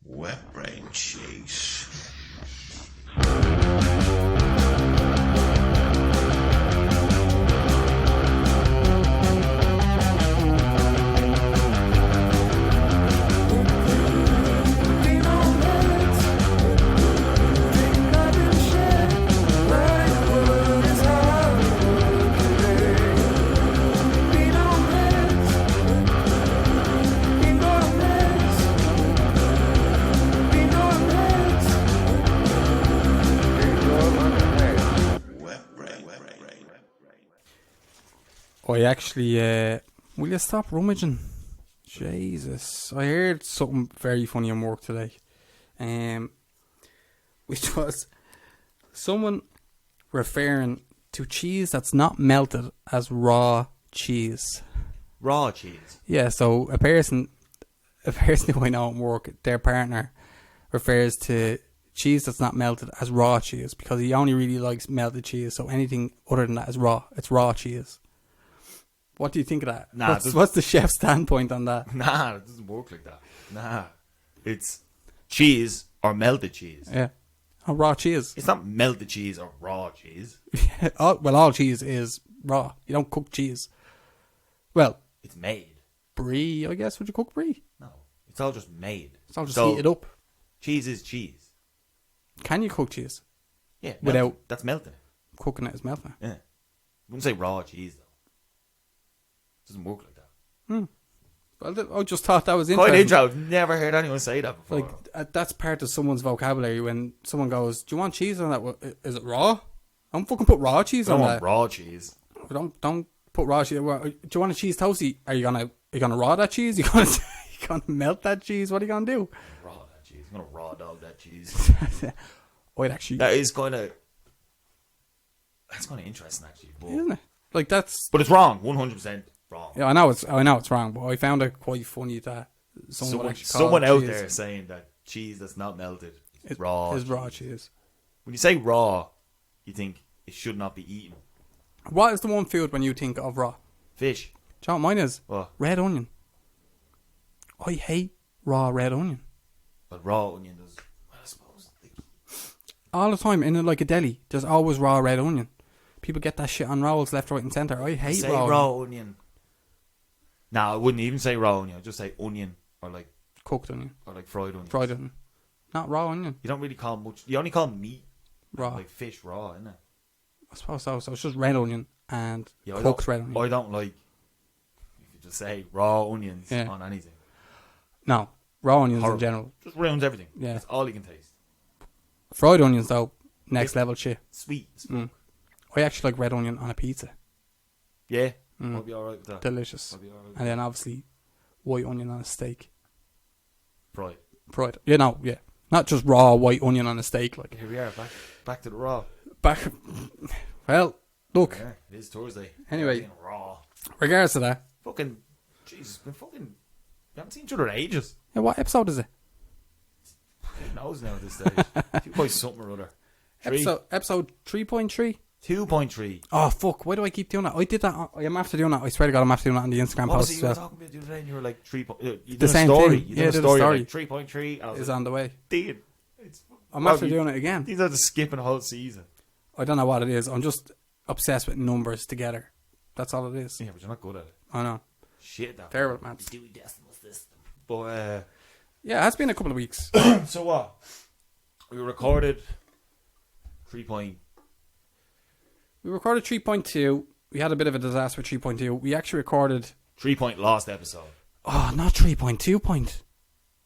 Wetbrain cheese. I actually, will you stop rummaging? Jesus. I heard something very funny in work today. Which was someone referring to cheese that's not melted as raw cheese. Raw cheese? Yeah, so a person who I know at work, their partner, refers to cheese that's not melted as raw cheese because he only really likes melted cheese, so anything other than that is raw. It's raw cheese. What do you think of that? Nah, what's the chef's standpoint on that? Nah, it doesn't work like that. Nah. It's cheese or melted cheese. Yeah. Oh, raw cheese. It's not melted cheese or raw cheese. All cheese is raw. You don't cook cheese. Well, it's made. Brie, I guess. Would you cook brie? No. It's all just made. It's all just heated up. Cheese is cheese. Can you cook cheese? Yeah. Without... That's melting. Cooking it is melting. Yeah. Wouldn't say raw cheese, though. Doesn't work like that. Well, I just thought that was Quite interesting. interesting. I've never heard anyone say that before. Like, that's part of someone's vocabulary when someone goes, do you want cheese on that? Is it raw? Don't fucking put raw cheese I on don't that. want raw cheese. Don't put raw cheese. Do you want a cheese toasty? Are you gonna raw that cheese? You gonna melt that cheese? What are you gonna do? Raw that cheese. I'm gonna raw dog that cheese. I'd actually... That's kind of interesting, actually. Isn't it? Like, that's... But it's wrong. 100% wrong. Yeah, I know it's wrong, but I found it quite funny that someone out there saying that cheese that's not melted is raw. Is raw cheese. When you say raw, you think it should not be eaten. What is the one food when you think of raw? Fish. Do you know what mine is? What? Red onion. I hate raw red onion. But raw onion does, well, I suppose. All the time in like a deli, there's always raw red onion. People get that shit on rolls left, right and centre. I hate raw onion. No, I wouldn't even say raw onion. I'd just say onion or like cooked onion. Or like fried onion. Fried onion. Not raw onion. You don't really call much. You only call meat raw. Like fish raw, isn't it? I suppose so. So it's just red onion and cooked red onion. I don't like if you just say raw onions on anything. No. Raw onions Horrible. in general. Just ruins everything. Yeah. That's all you can taste. Fried onions though, next level shit. Sweet. I actually like red onion on a pizza. Yeah. I'll be alright with that. Delicious. I'll be alright with and then obviously white onion on a steak. Fried. Yeah, no, yeah. Not just raw white onion on a steak. Like. Here we are, back to the raw. Well, look. Yeah, it is Thursday. Anyway. Raw. Regardless of that. Fucking, Jesus, been fucking, we haven't seen each other in ages. Yeah, what episode is it? Who knows now at this stage? 2 something or other. Episode 3.3? 2.3. Oh, fuck. Why do I keep doing that? I did that. I'm after doing that. I swear to God, I'm after doing that on the Instagram post as well. You were talking about the other day and you were like 3. You did the same a story. thing. You did a story. story. Like 3.3. Is on the way. Dude. I'm after doing it again. These are just skipping a whole season. I don't know what it is. I'm just obsessed with numbers together. That's all it is. Yeah, but you're not good at it. I know. Shit, that. Terrible, man. Dewey Decimal System. But, yeah, it has been a couple of weeks. So what? We recorded 3. We recorded 3.2. We had a bit of a disaster with 3.2. We actually recorded 3 lost episode. Oh, not 3.2 point.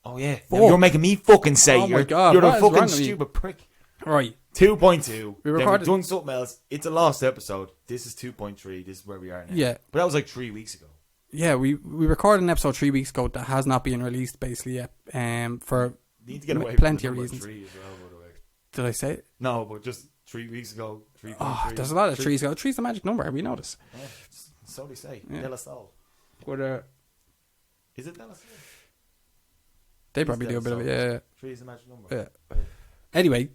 Oh yeah. You're making me fucking say my God, you're the what is wrong fucking with you? stupid prick. Right. 2.2. We Then recorded. we've done something else. It's a lost episode. This is 2.3. This is where we are now. Yeah. But that was like 3 weeks ago. Yeah, we recorded an episode 3 weeks ago that has not been released basically yet. For Need to get away plenty from of the reasons. 3 as well, by the way. Did I say it? No, but just 3 weeks ago. 3.3. Oh, there's a lot of threes. Three's the magic number. We know this. Yeah, so they say. Yeah. De La Salle. But Is it De La Salle? they probably do a bit of it. Yeah. 3 is the magic number. Yeah. Anyway.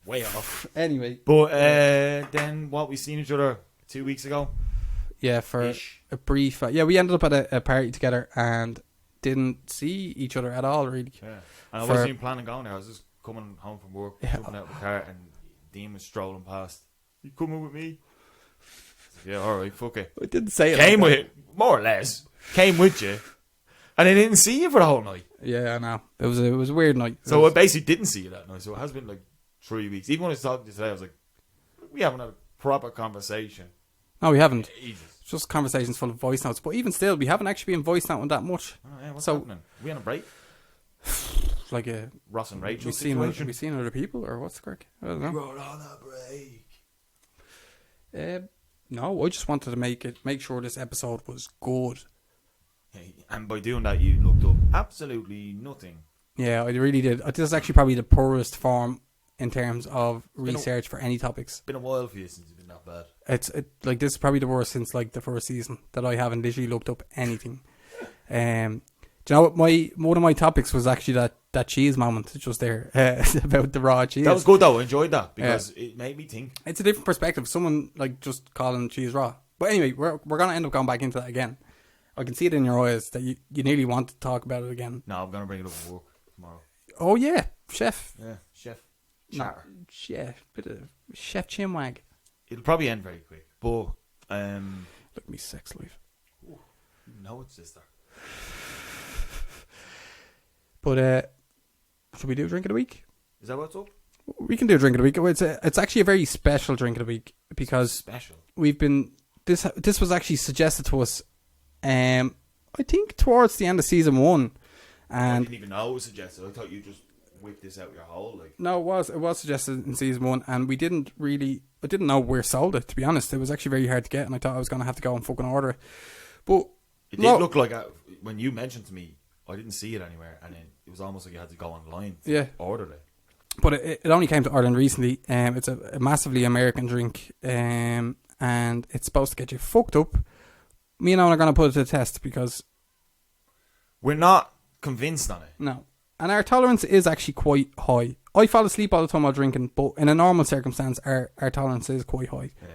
Way off. Anyway. But then what, we seen each other 2 weeks ago? Yeah, for a brief... yeah, we ended up at a party together and didn't see each other at all, really. Yeah. And I For- wasn't even planning on going there. I was just coming home from work, Yeah. jumping out of the car, and Dean was strolling past. You coming with me? I said, yeah, alright, fuck it. I didn't say it. Came like with it, more or less. Came with you. And I didn't see you for the whole night. that. Yeah, I know. It was a weird night. So I basically didn't see you that night. So it has been like 3 weeks. Even when I was talking to you today, I was like, we haven't had a proper conversation. No, we haven't. Jesus. It's just conversations full of voice notes. But even still, we haven't actually been voice noting that much. Oh, yeah, what's So- happening? Are we on a break? Like a Ross and Rachel we situation? seen other people or what's the crack? I don't know. We're on a break. No, I just wanted to make sure this episode was good. And by doing that, you looked up absolutely nothing. Yeah, I really did. This is actually probably the poorest form in terms of research for any topics. It's been a while for you since you've been that bad. Like this is probably the worst since like the first season that I haven't literally looked up anything. Do you know what one of my topics was actually that cheese moment just there about the raw cheese. That was good though. I enjoyed that because it made me think. It's a different perspective. Someone like just calling cheese raw. But anyway, we're gonna end up going back into that again. I can see it in your eyes that you nearly want to talk about it again. No, I'm gonna bring it up at work tomorrow. Oh yeah, chef. Yeah, chef. No, Chatter. yeah, bit of chef chinwag. It'll probably end very quick, but Look at me sex life. no, it's sister. But should we do a drink of the week? Is that what's up? We can do a drink of the week. It's actually a very special drink of the week because Special. we've been this was actually suggested to us. I think towards the end of season 1, I and didn't even know it was suggested. I thought you just whipped this out your hole. Like, no, it was suggested in season 1, and I didn't know where sold it. To be honest, it was actually very hard to get, and I thought I was gonna have to go and fucking order it. But it did look like when you mentioned to me, I didn't see it anywhere, and then it was almost like you had to go online to order it. But it only came to Ireland recently. It's a massively American drink, and it's supposed to get you fucked up. Me and Owen are going to put it to the test because We're not convinced on it. no, and our tolerance is actually quite high. I fall asleep all the time while drinking, but in a normal circumstance, our tolerance is quite high. Yeah.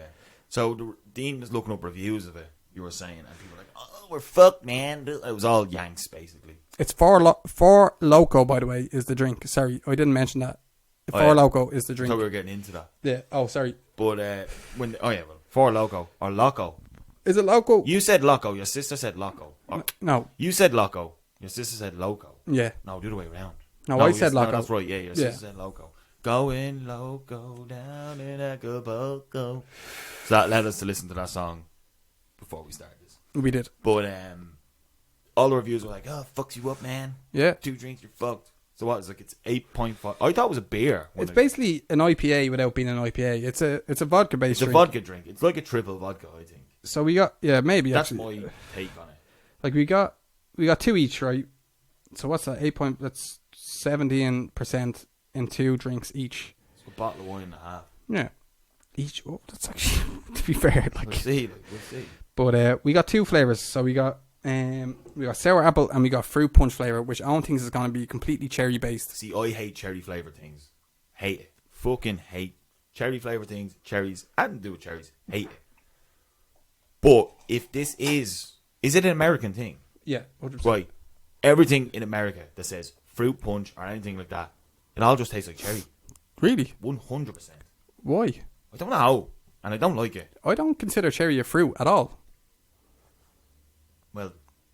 So Dean was looking up reviews of it. You were saying, and people were like, "Oh, we're fucked, man." It was all Yanks, basically. It's Four Loko, by the way, is the drink. Sorry, I didn't mention that. Four Loko is the I drink. thought we were getting into that. Yeah. Oh, sorry. But Four Loko or Loco. Is it Loko? You said Loco. Your sister said Loco. No. You said Loco. Your sister said Loco. Yeah. No, the other way around. No, I said Loco. No, that's right. Yeah, your sister said Loco. Going loco down in Acapulco. So that led us to listen to that song before we started this. We did. But all the reviews were like, "Oh, fucks you up, man. Yeah. 2 drinks, you're fucked." So what? It's like it's 8.5. I thought it was a beer. It's basically an IPA without being an IPA. It's a vodka based. It's a vodka drink. It's like a triple vodka, I think. So we got maybe That's actually, my take on it. like we got 2 each, right? So what's that? That's 17% in 2 drinks each. It's a bottle of wine and a half. Yeah, each. Oh, that's actually to be fair. Like, We'll see. but we got 2 flavors. So we got sour apple and we got fruit punch flavor, which I don't think is going to be completely cherry based. See, I hate cherry flavored things. Hate it. Fucking hate cherry flavored things. Cherries. I didn't do with cherries. Hate it. But if this is it an American thing? Yeah, 100%. Right. Everything in America that says fruit punch or anything like that, it all just tastes like cherry. Really? 100%. Why? I don't know, and I don't like it. I don't consider cherry a fruit at all. Well,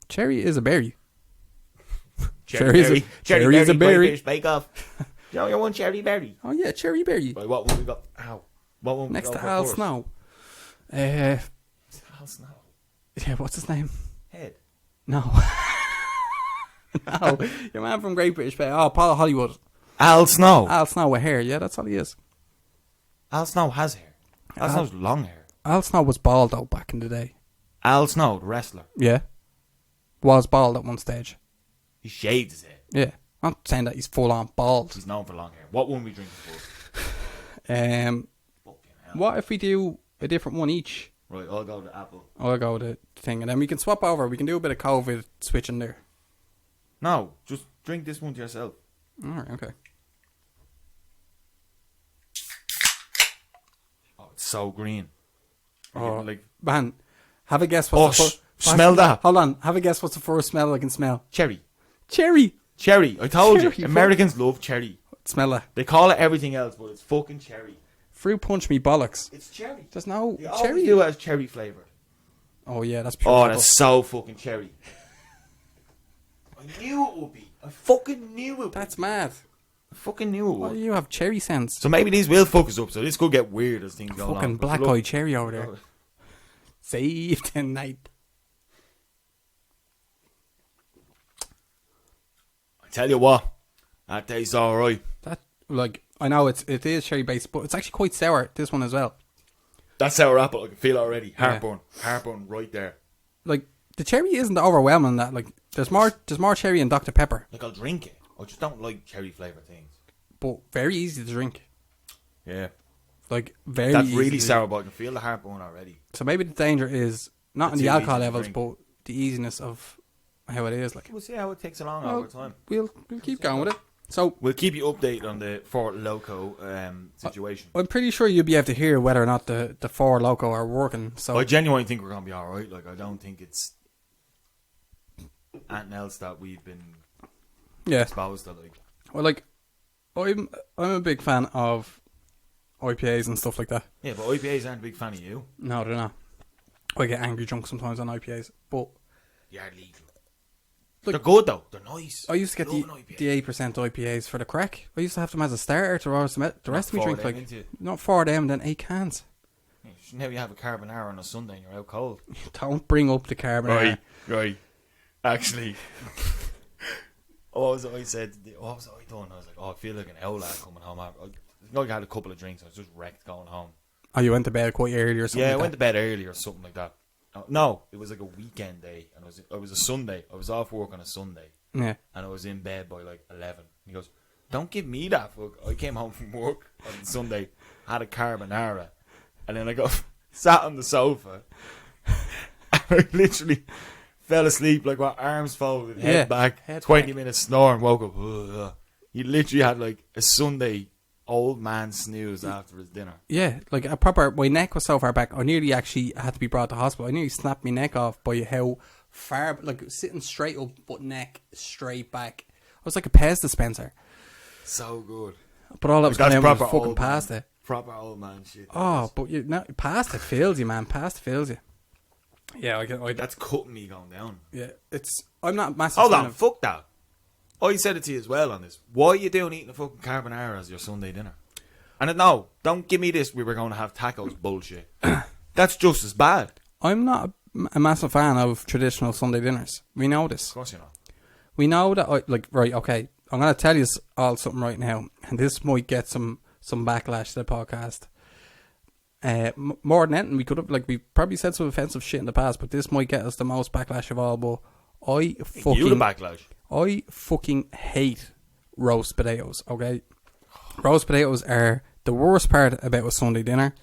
Cherry is a berry. cherry is a berry. Bake off. You know, you want cherry berry. Oh yeah, cherry berry. Right, what one we got? Ow. What one we Next got to for Al first? Snow. Al Snow. Yeah, what's his name? Head. No. No, your man from Great British Bake. Oh, Paul Hollywood. Al Snow. Al Snow with hair. Yeah, that's all he is. Al Snow has hair. Al Snow's long hair. Al Snow was bald though back in the day. Al Snow, the wrestler. Yeah. Was bald at one stage. He shaved his head. Yeah. I'm not saying that he's full on bald. He's known for long hair. What one we drinking first? Um, Fucking hell. what if we do a different one each? Right, I'll go to apple. I'll go with the thing, and then we can swap over. We can do a bit of COVID switching there. No, just drink this one to yourself. All right, okay. Oh, it's so green. Oh, Like man, have a guess. What's the Smell that. Hold on. Have a guess. What's the first smell I can smell? Cherry. Cherry. Cherry. I told Cherry, you. Americans love cherry. Smell that. They call it everything else, but it's fucking cherry. Fruit punch me bollocks. It's cherry. There's no They cherry. always do it as cherry flavoured. Oh yeah, that's pure. Oh, apple. that's so fucking cherry. I knew it would be. I fucking knew it would. That's mad. I fucking knew it Why would. do you have cherry sense? So maybe these will fuck us up. So this could get weird as things go on. Fucking But black look- eye cherry over there. Save tonight. I tell you what, that tastes alright. That I know it is cherry based, but it's actually quite sour. This one as well. That's sour apple. I can feel it already. Yeah. Heartburn right there. Like the cherry isn't overwhelming. That like there's more cherry in Dr Pepper, Like I'll drink it. I just don't like cherry flavoured things. but very easy to drink. Yeah. Like very. That's easy really to- sour, but I can feel the heartburn already. So maybe the danger is not in It's the too alcohol easy to levels, drink. but the easiness of how it is. Like We'll see how it takes along well, over time. we'll keep going with it. So We'll keep you updated on the Fort Loco situation. I'm pretty sure you'll be able to hear whether or not the 4 Loco are working. So I genuinely think we're going to be alright. Like, I don't think it's anything else that we've been yeah. exposed to. Like, Well, like I'm a big fan of IPAs and stuff like that. yeah, but IPAs aren't a big fan of you. No, they're not. I get angry drunk sometimes on IPAs, but They are legal. Like, They're good though. They're nice. I used to get Love an IPA. the 8% IPAs for the crack. I used to have them as a starter to roast them out. The rest of me Not drink for them, like ain't you? not 4 of them, then 8 cans. Yeah, now you have a carbonara on a Sunday and you're out cold. Don't bring up the carbonara. Right. Actually, what was it I said? What was it I done? I was like, oh, I feel like an outlet coming home. I had a couple of drinks. I was just wrecked going home. Oh, you went to bed quite early or something? Yeah, I like went to bed early or something like that. No, it was like a weekend day, and it was a Sunday. I was off work on a Sunday, that. Yeah. and I was in bed by like 11. He goes, "Don't give me that." Fuck. I came home from work on Sunday, had a carbonara, and then I got sat on the sofa, and I literally fell asleep like with arms folded, head back, head 20 back. minutes snore, and woke up. Ugh. He literally had like a Sunday old man snooze after his dinner. Yeah, like a proper. My neck was so far back. I nearly actually had to be brought to hospital. I nearly snapped my neck off by how far, like sitting straight up, but neck straight back. I was like a Pez dispenser. So good. But all that was That's coming out was proper fucking old past man. it. Proper old man shit. Oh, but past it fills you, man. Past it fills you. Yeah, That's cutting me going down. yeah. I'm not a massive. Hold fan on, of, fuck that. I said it to you as well on this. Why are you doing eating a fucking carbonara as your Sunday dinner? And no, don't give me this. We were going to have tacos bullshit. That's just as bad. I'm not a massive fan of traditional Sunday dinners. We know this. Of course you're not. We know that. Right. Okay. I'm going to tell you all something right now, and this might get some backlash to the podcast. More than anything, we probably said some offensive shit in the past, but this might get us the most backlash of all. But You the backlash. I fucking hate roast potatoes. Okay, roast potatoes are the worst part about a Sunday dinner.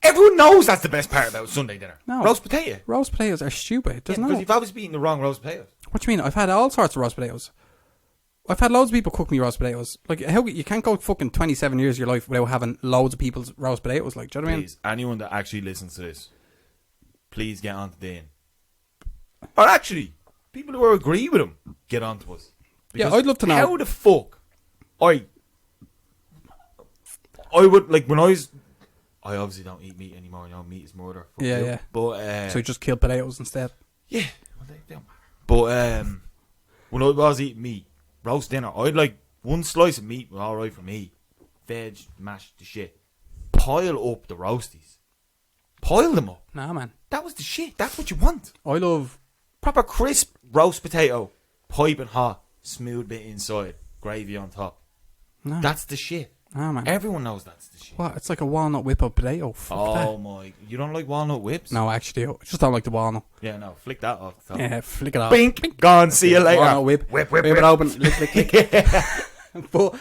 Everyone knows that's the best part about Sunday dinner. No. Roast potato. Roast potatoes are stupid. There's Because no. you've always eaten the wrong roast potatoes. What do you mean? I've had all sorts of roast potatoes. I've had loads of people cook me roast potatoes. Like, how you can't go fucking 27 years of your life without having loads of people's roast potatoes. Like, do you know what I mean? Please, anyone that actually listens to this, please get on to Dean. Or actually, people who agree with him, get on to us. Yeah, Because I'd love to know. How the fuck I would, like, when I obviously don't eat meat anymore. You know, meat is murder. Fuck Yeah, you. yeah. But So you just kill potatoes instead. yeah, well, they don't matter. But when I was eating meat, roast dinner, I'd like one slice of meat was alright for me. Veg, mashed the shit. Pile up the roasties. Pile them up. Nah, man. That was the shit. That's what you want. I love. Proper crisp roast potato, piping hot, smooth bit inside, gravy on top. Nah, That's the shit. nah, man. Everyone knows that's the shit. What? It's like a walnut whip of potato. Fuck Oh that. my! You don't like walnut whips? No, actually, I just don't like the walnut. Yeah, no. Flick that off. The top. Yeah, flick it off. Bink. Gone. See you later. Walnut whip. Whip. Whip it open. Lick, lick, lick. But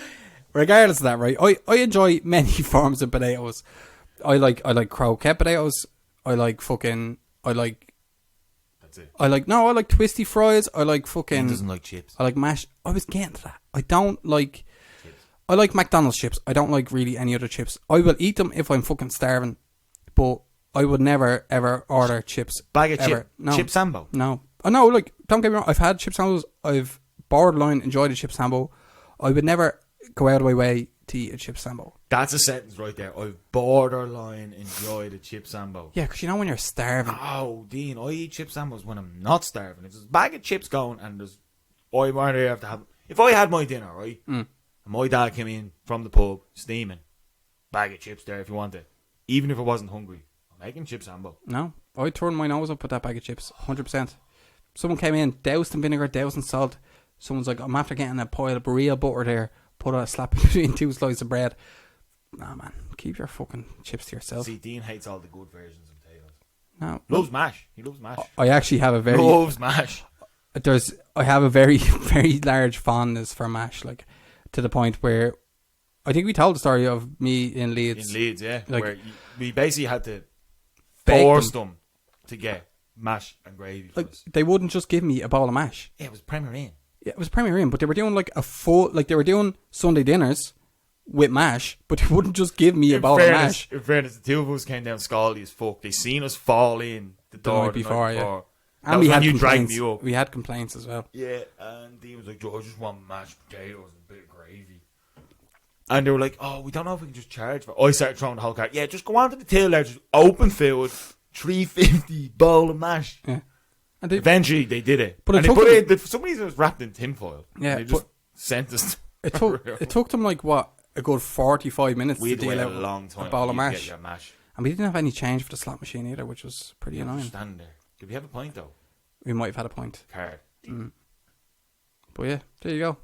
regardless of that, right? I enjoy many forms of potatoes. I like croquette potatoes. I like That's it. I like twisty fries. I like He fucking. doesn't like chips. I like mashed. I was getting to that. I don't like. Chips. I like McDonald's chips. I don't like really any other chips. I will eat them if I'm fucking starving, but I would never ever order chips. Bag of ever. chip, chip sambo. No. Oh no, like, don't get me wrong, I've had chip sambos, I've borderline enjoyed a chip sambo. I would never go out of my way to eat a chip sambo. That's a sentence right there. I've borderline enjoyed a chip sambo. Yeah, because you know when you're starving. Oh, Dean, I eat chip sambos when I'm not starving. If there's a bag of chips going and there's, I might have to have, if I had my dinner, right, and my dad came in from the pub, steaming, bag of chips there if you want it, even if I wasn't hungry, I'm making chip sambo. No, I'd turn my nose up with that bag of chips, 100%. Someone came in, doused in vinegar, doused in salt. Someone's like, I'm after getting a pile of burrito butter there, put a slap in between 2 slices of bread. Nah, man, keep your fucking chips to yourself. See, Dean hates all the good versions of potatoes. No, Loves mash. He loves mash. I actually have a very Loves mash. I have a very very large fondness for mash, like to the point where I think we told the story of me in Leeds. In Leeds, yeah, like, where we basically had to beg force them to get mash and gravy. For like us. they wouldn't just give me a bowl of mash. Yeah, it was Premier Inn. Yeah, it was Premier Inn, but they were doing like a full, like they were doing Sunday dinners with mash, but they wouldn't just give me a bowl of mash. In fairness, the two of us came down scaldy as fuck. They seen us fall in the door night before, yeah. That And was we when had you dragged complaints. me up. We had complaints as well. Yeah, and Dean was like, Joe, I just want mashed potatoes and a bit of gravy. And they were like, oh, we don't know if we can just charge for it. I started throwing the whole cart. Yeah, just go on to the till there, just open food, $3.50 bowl of mash. Yeah. And they, Eventually, they did it. But it and they took put them- it in, for some reason, it was wrapped in tinfoil. Yeah, And they just sent us. it took them like what, a good 45 minutes We to had to wait deal a out long time a bowl of for you to mash. get your mash. And we didn't have any change for the slot machine either, which was pretty You annoying. stand there. Did we have a point though? We might have had a point. Card. But yeah, there you go.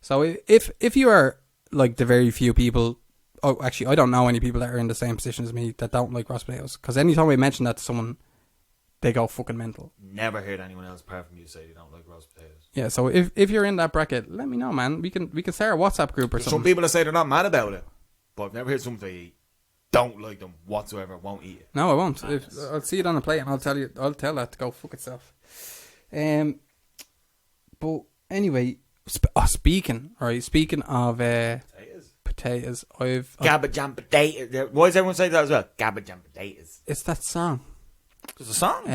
So if you are like the very few people, oh, actually, I don't know any people that are in the same position as me that don't like roast potatoes. Because anytime I mention that to someone, they go fucking mental. Never heard anyone else apart from you say they don't like roast potatoes. Yeah, so if you're in that bracket, let me know, man. We can start a WhatsApp group or There's some something. people that say they're not mad about it, but I've never heard someone say don't like them whatsoever, won't eat it. No, I won't. I'll see it on the plate and I'll tell that to go fuck itself. But anyway, speaking of potatoes, Cabbage and potatoes. Why does everyone say that as well? Cabbage and potatoes. it's that song. There's a song.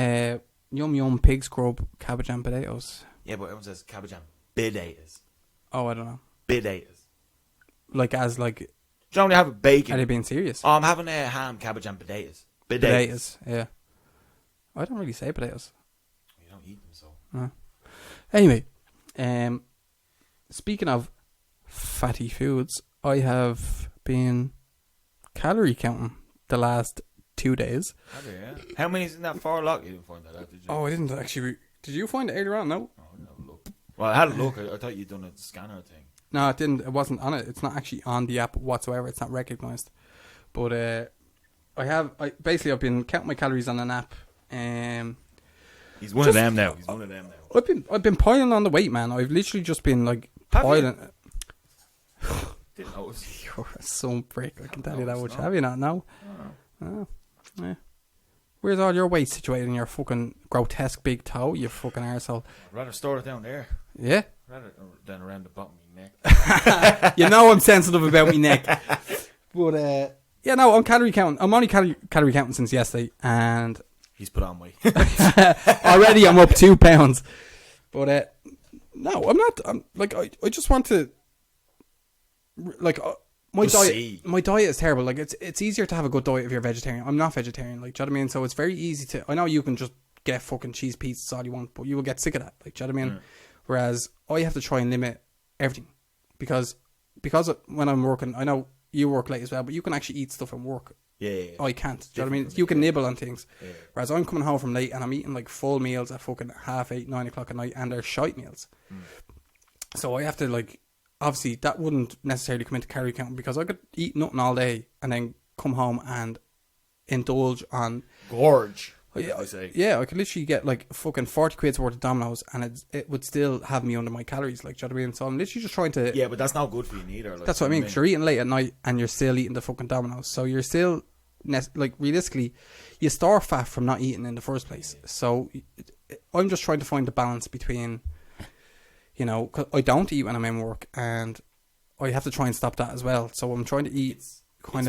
Yum Yum Pig Scrub Cabbage and Potatoes. Yeah, but everyone says cabbage and potatoes. Oh, I don't know. Potatoes. Like as like, Do you only have a bacon? are they being serious? Oh, I'm having a ham, cabbage and potatoes. Potatoes, yeah. I don't really say potatoes. You don't eat them, so. No. Anyway, speaking of fatty foods, I have been calorie counting the last 2 days. How many is in that far lock? You didn't find that out, did you? Oh, I didn't actually. Did you find it earlier on? No. Oh, no, look. Well, I had a look. I thought you'd done a scanner thing. No, it didn't. It wasn't on it. It's not actually on the app whatsoever. It's not recognised. But I've been counting my calories on an app. He's one of them now. I've been piling on the weight, man. I've literally just been like Have you? piling. Didn't notice. You're some prick. I can tell you that much. Have you not? No. Oh. Yeah. Where's all your weight situated in your fucking grotesque big toe? You fucking arsehole. I'd rather store it down there. Yeah. Rather than around the bottom of my neck. You know I'm sensitive about my neck. But yeah, no, I'm calorie counting. I'm only calorie counting since yesterday, and He's put on weight. already I'm up 2 pounds. But no, I'm not. I'm like I just want to like my diet is terrible. Like it's easier to have a good diet if you're vegetarian. I'm not vegetarian. Like, do you know what I mean? So it's very easy to. I know you can just get fucking cheese pizzas all you want, but you will get sick of that. Like, do you know what I mean? Whereas I have to try and limit everything because when I'm working, I know you work late as well, but you can actually eat stuff and work. Yeah. I can't. Do you know what I mean? You can nibble on things. Yeah. Whereas I'm coming home from late and I'm eating like full meals at fucking 8:30, 9 o'clock at night, and they're shite meals. So I have to like, obviously that wouldn't necessarily come into calorie counting because I could eat nothing all day and then come home and indulge on gorge. Yeah, I could literally get like fucking 40 quid's worth of Domino's and it would still have me under my calories. Like, do you know what I mean? So I'm literally just trying to. Yeah, but that's not good for you neither. Like, that's what I mean. Because you're eating late at night and you're still eating the fucking Domino's. So you're still, like, realistically, you store fat from not eating in the first place. So I'm just trying to find the balance between, you know, 'cause I don't eat when I'm in work and I have to try and stop that as well. So I'm trying to eat it's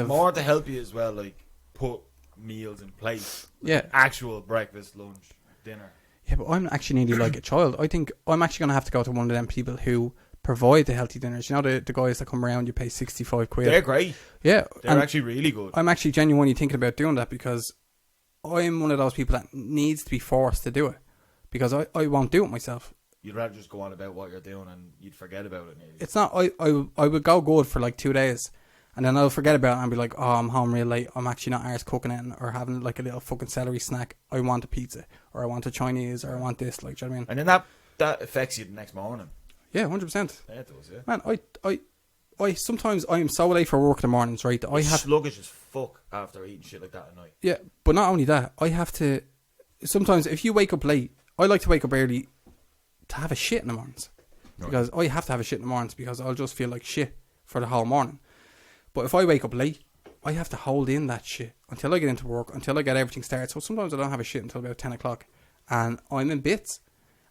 more to help you as well, like, put meals in place. Yeah. Actual breakfast, lunch, dinner. Yeah, but I'm actually nearly like a child. I think I'm actually going to have to go to one of them people who provide the healthy dinners. You know, the guys that come around, you pay 65 quid. They're great. Yeah. They're actually really good. I'm actually genuinely thinking about doing that because I'm one of those people that needs to be forced to do it because I won't do it myself. You'd rather just go on about what you're doing and you'd forget about it. Maybe. It's not, I would go good for like 2 days and then I'll forget about it and be like, oh, I'm home real late. I'm actually not arse cooking it or having like a little fucking celery snack. I want a pizza or I want a Chinese or I want this. Like, do you know what I mean? And then that affects you the next morning. Yeah, 100%. Yeah, it does, yeah. Man, I sometimes I am so late for work in the mornings, right? That I have sluggish as fuck after eating shit like that at night. Yeah, but not only that, I have to. Sometimes if you wake up late, I like to wake up early to have a shit in the mornings because I have to have a shit in the mornings because I'll just feel like shit for the whole morning. But if I wake up late, I have to hold in that shit until I get into work, until I get everything started. So sometimes I don't have a shit until about 10 o'clock, and I'm in bits.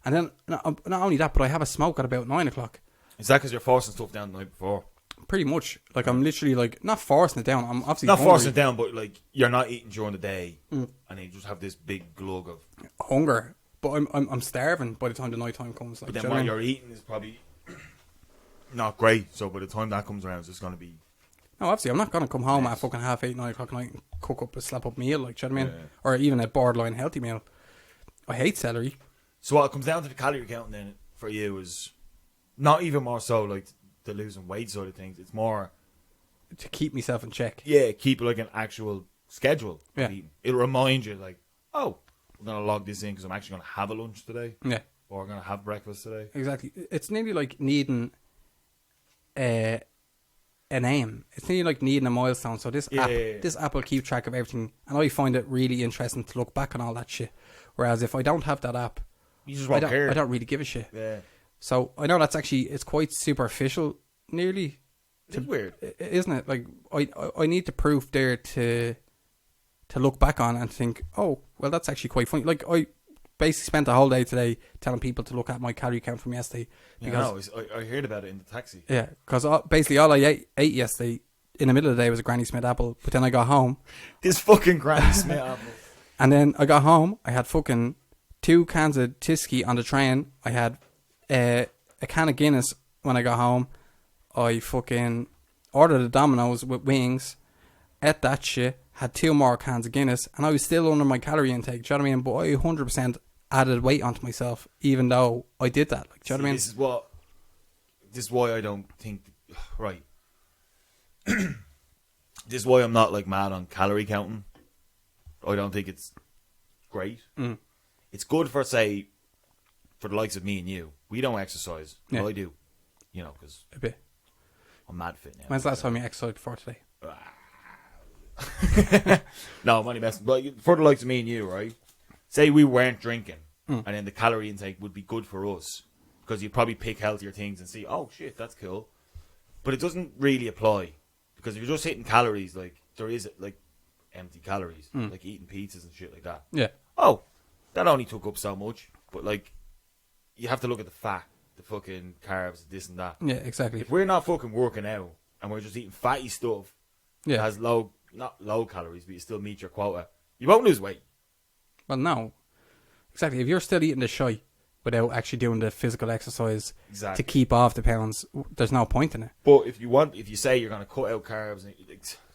And then not only that, but I have a smoke at about 9 o'clock. Is that because you're forcing stuff down the night before? Pretty much. Like, I'm literally, like, not forcing it down. I'm obviously not hungry. forcing it down, but, like, you're not eating during the day. And you just have this big glug of... hunger. But I'm starving by the time the night time comes. Like, but then what you're eating is probably not great. So by the time that comes around, it's just going to be... No, obviously, I'm not going to come home at fucking 8:30, 9 o'clock at night and cook up a slap-up meal. Like, do you know what I mean? Yeah. Or even a borderline healthy meal. I hate celery. So what it comes down to the calorie counting then for you is not even more so like the losing weight sort of things. It's more to keep myself in check. Yeah, keep like an actual schedule. Yeah, it'll remind you like, oh, I'm gonna log this in because I'm actually gonna have a lunch today. Yeah, or I'm gonna have breakfast today. Exactly. It's nearly like needing an aim. It's nearly like needing a milestone. So this app will keep track of everything, and I find it really interesting to look back on all that shit. Whereas if I don't have that app, you just won't care. I don't really give a shit. Yeah. So I know that's actually, it's quite superficial, nearly. It's weird, isn't it? Like I need the proof there to look back on and think, oh, well, that's actually quite funny. Like I basically spent the whole day today telling people to look at my calorie count from yesterday. Because I heard about it in the taxi. Yeah, because basically all I ate yesterday in the middle of the day was a Granny Smith apple. But then I got home. This fucking Granny Smith apple. And then I got home. I had fucking 2 cans of Tyskie on the train. I had a can of Guinness when I got home. I fucking ordered a Domino's with wings. Ate that shit. Had 2 more cans of Guinness. And I was still under my calorie intake. Do you know what I mean? But I 100% added weight onto myself even though I did that. Like, do you know what I mean? This is why I don't think... Right. This is why I'm not like mad on calorie counting. I don't think it's great. It's good for, say, for the likes of me and you. We don't exercise. Yeah. Well, I do. You know, because a bit. I'm mad fit now. When's the last time you exercised before today? No, I'm only messing. But for the likes of me and you, right? Say we weren't drinking, and then the calorie intake would be good for us because you'd probably pick healthier things and see, oh shit, that's cool. But it doesn't really apply because if you're just hitting calories, like there is like empty calories, like eating pizzas and shit like that. Yeah. Oh, that only took up so much, but like you have to look at the fat, the fucking carbs, this and that. Yeah, exactly. If we're not fucking working out and we're just eating fatty stuff that has not low calories, but you still meet your quota, you won't lose weight. Well, no. Exactly. If you're still eating the shite without actually doing the physical exercise to keep off the pounds, there's no point in it. But if you say you're going to cut out carbs,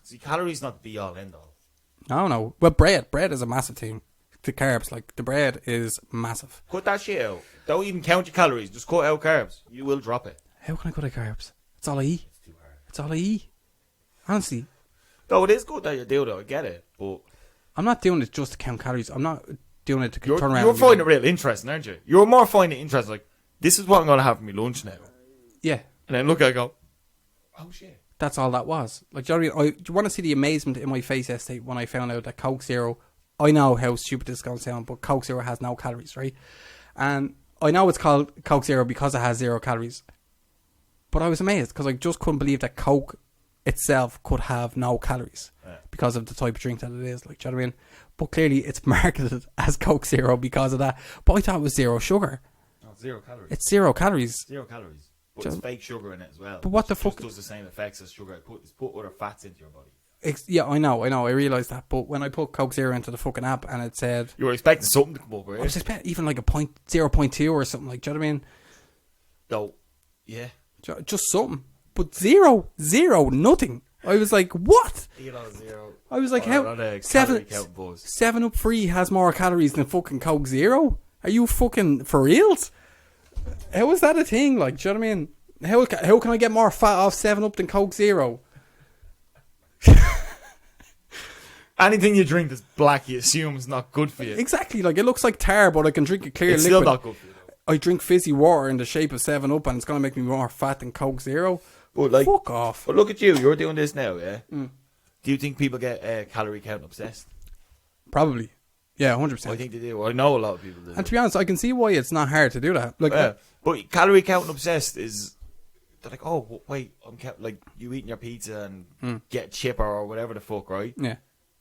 see, calories not the be all end all. No. Well, bread is a massive thing. The carbs, like the bread is massive. Cut that shit out. Don't even count your calories. Just cut out carbs. You will drop it. How can I cut out carbs? It's all I eat. It's too hard. It's all I eat. Honestly. No, it is good that you do it. I get it, but I'm not doing it just to count calories. I'm not doing it to turn around. You're finding it real interesting, aren't you? You're more finding it interesting. Like, this is what I'm going to have for my lunch now. Yeah. And then look, I go, oh shit. That's all that was. Like, do you know what I mean? Do you want to see the amazement in my face yesterday when I found out that Coke Zero, I know how stupid this is going to sound, but Coke Zero has no calories, right? And I know it's called Coke Zero because it has 0 calories. But I was amazed because I just couldn't believe that Coke itself could have no calories because of the type of drink that it is. Like, do you know what I mean? But clearly it's marketed as Coke Zero because of that. But I thought it was 0 sugar. No, it's 0 calories. It's 0 calories. 0 calories. But it's fake sugar in it as well. But what the fuck? It does the same effects as sugar. It's put other fats into your body. Yeah, I know. I realised that. But when I put Coke Zero into the fucking app and it said... You were expecting something to come up, I right? was expecting even like a 0.2 or something. Like, do you know what I mean? No. Yeah. Just something. But zero, nothing. I was like, what? Zero. I was like, how? Seven 7-Up Free has more calories than fucking Coke Zero? Are you fucking for reals? How is that a thing? Like, do you know what I mean? How can I get more fat off 7-Up than Coke Zero? Anything you drink that's black, you assume is not good for you. Exactly. Like, it looks like tar, but I can drink a clear It's liquid. still not good for you, though. I drink fizzy water in the shape of 7-Up and it's going to make me more fat than Coke Zero. But like, fuck off. But look at you. You're doing this now, yeah? Do you think people get calorie count obsessed? Probably. Yeah, 100%. I think they do. I know a lot of people do. And to be honest, I can see why it's not hard to do that. Like, but calorie count obsessed is... They're like, oh, wait, like, you eating your pizza and get a chipper or whatever the fuck, right? Yeah.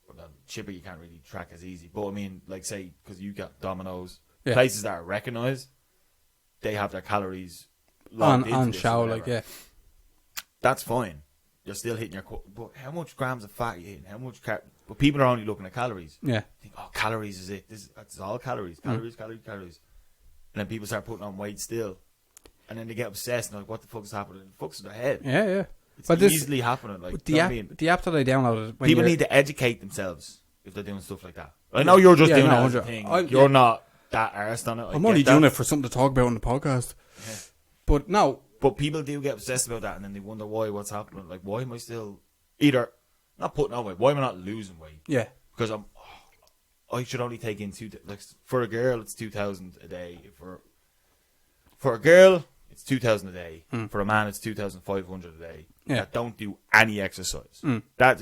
Well, chipper you can't really track as easy. But I mean, like, say, because you got Domino's, yeah. places that are recognised, they have their calories on show, like, yeah. That's fine. You're still hitting your... But how much grams of fat are you hitting? How much... But people are only looking at calories. Yeah. Think, oh, calories is it. That's all calories. Calories. And then people start putting on weight still. And then they get obsessed and like, what the fuck is happening? It fucks with their head. Yeah, yeah. It's easily happening. Like, the app that I downloaded... People need to educate themselves if they're doing stuff like that. I know you're just doing that as a thing. You're not that arsed on it. I'm only doing it for something to talk about on the podcast. Yeah. But no... But people do get obsessed about that and then they wonder what's happening. Like, why am I still either not putting on weight? Why am I not losing weight? Yeah. Because I should only take in like for a girl it's 2,000 a day. For a girl it's 2,000 a day. For a man it's 2,500 a day. Yeah. That don't do any exercise. That's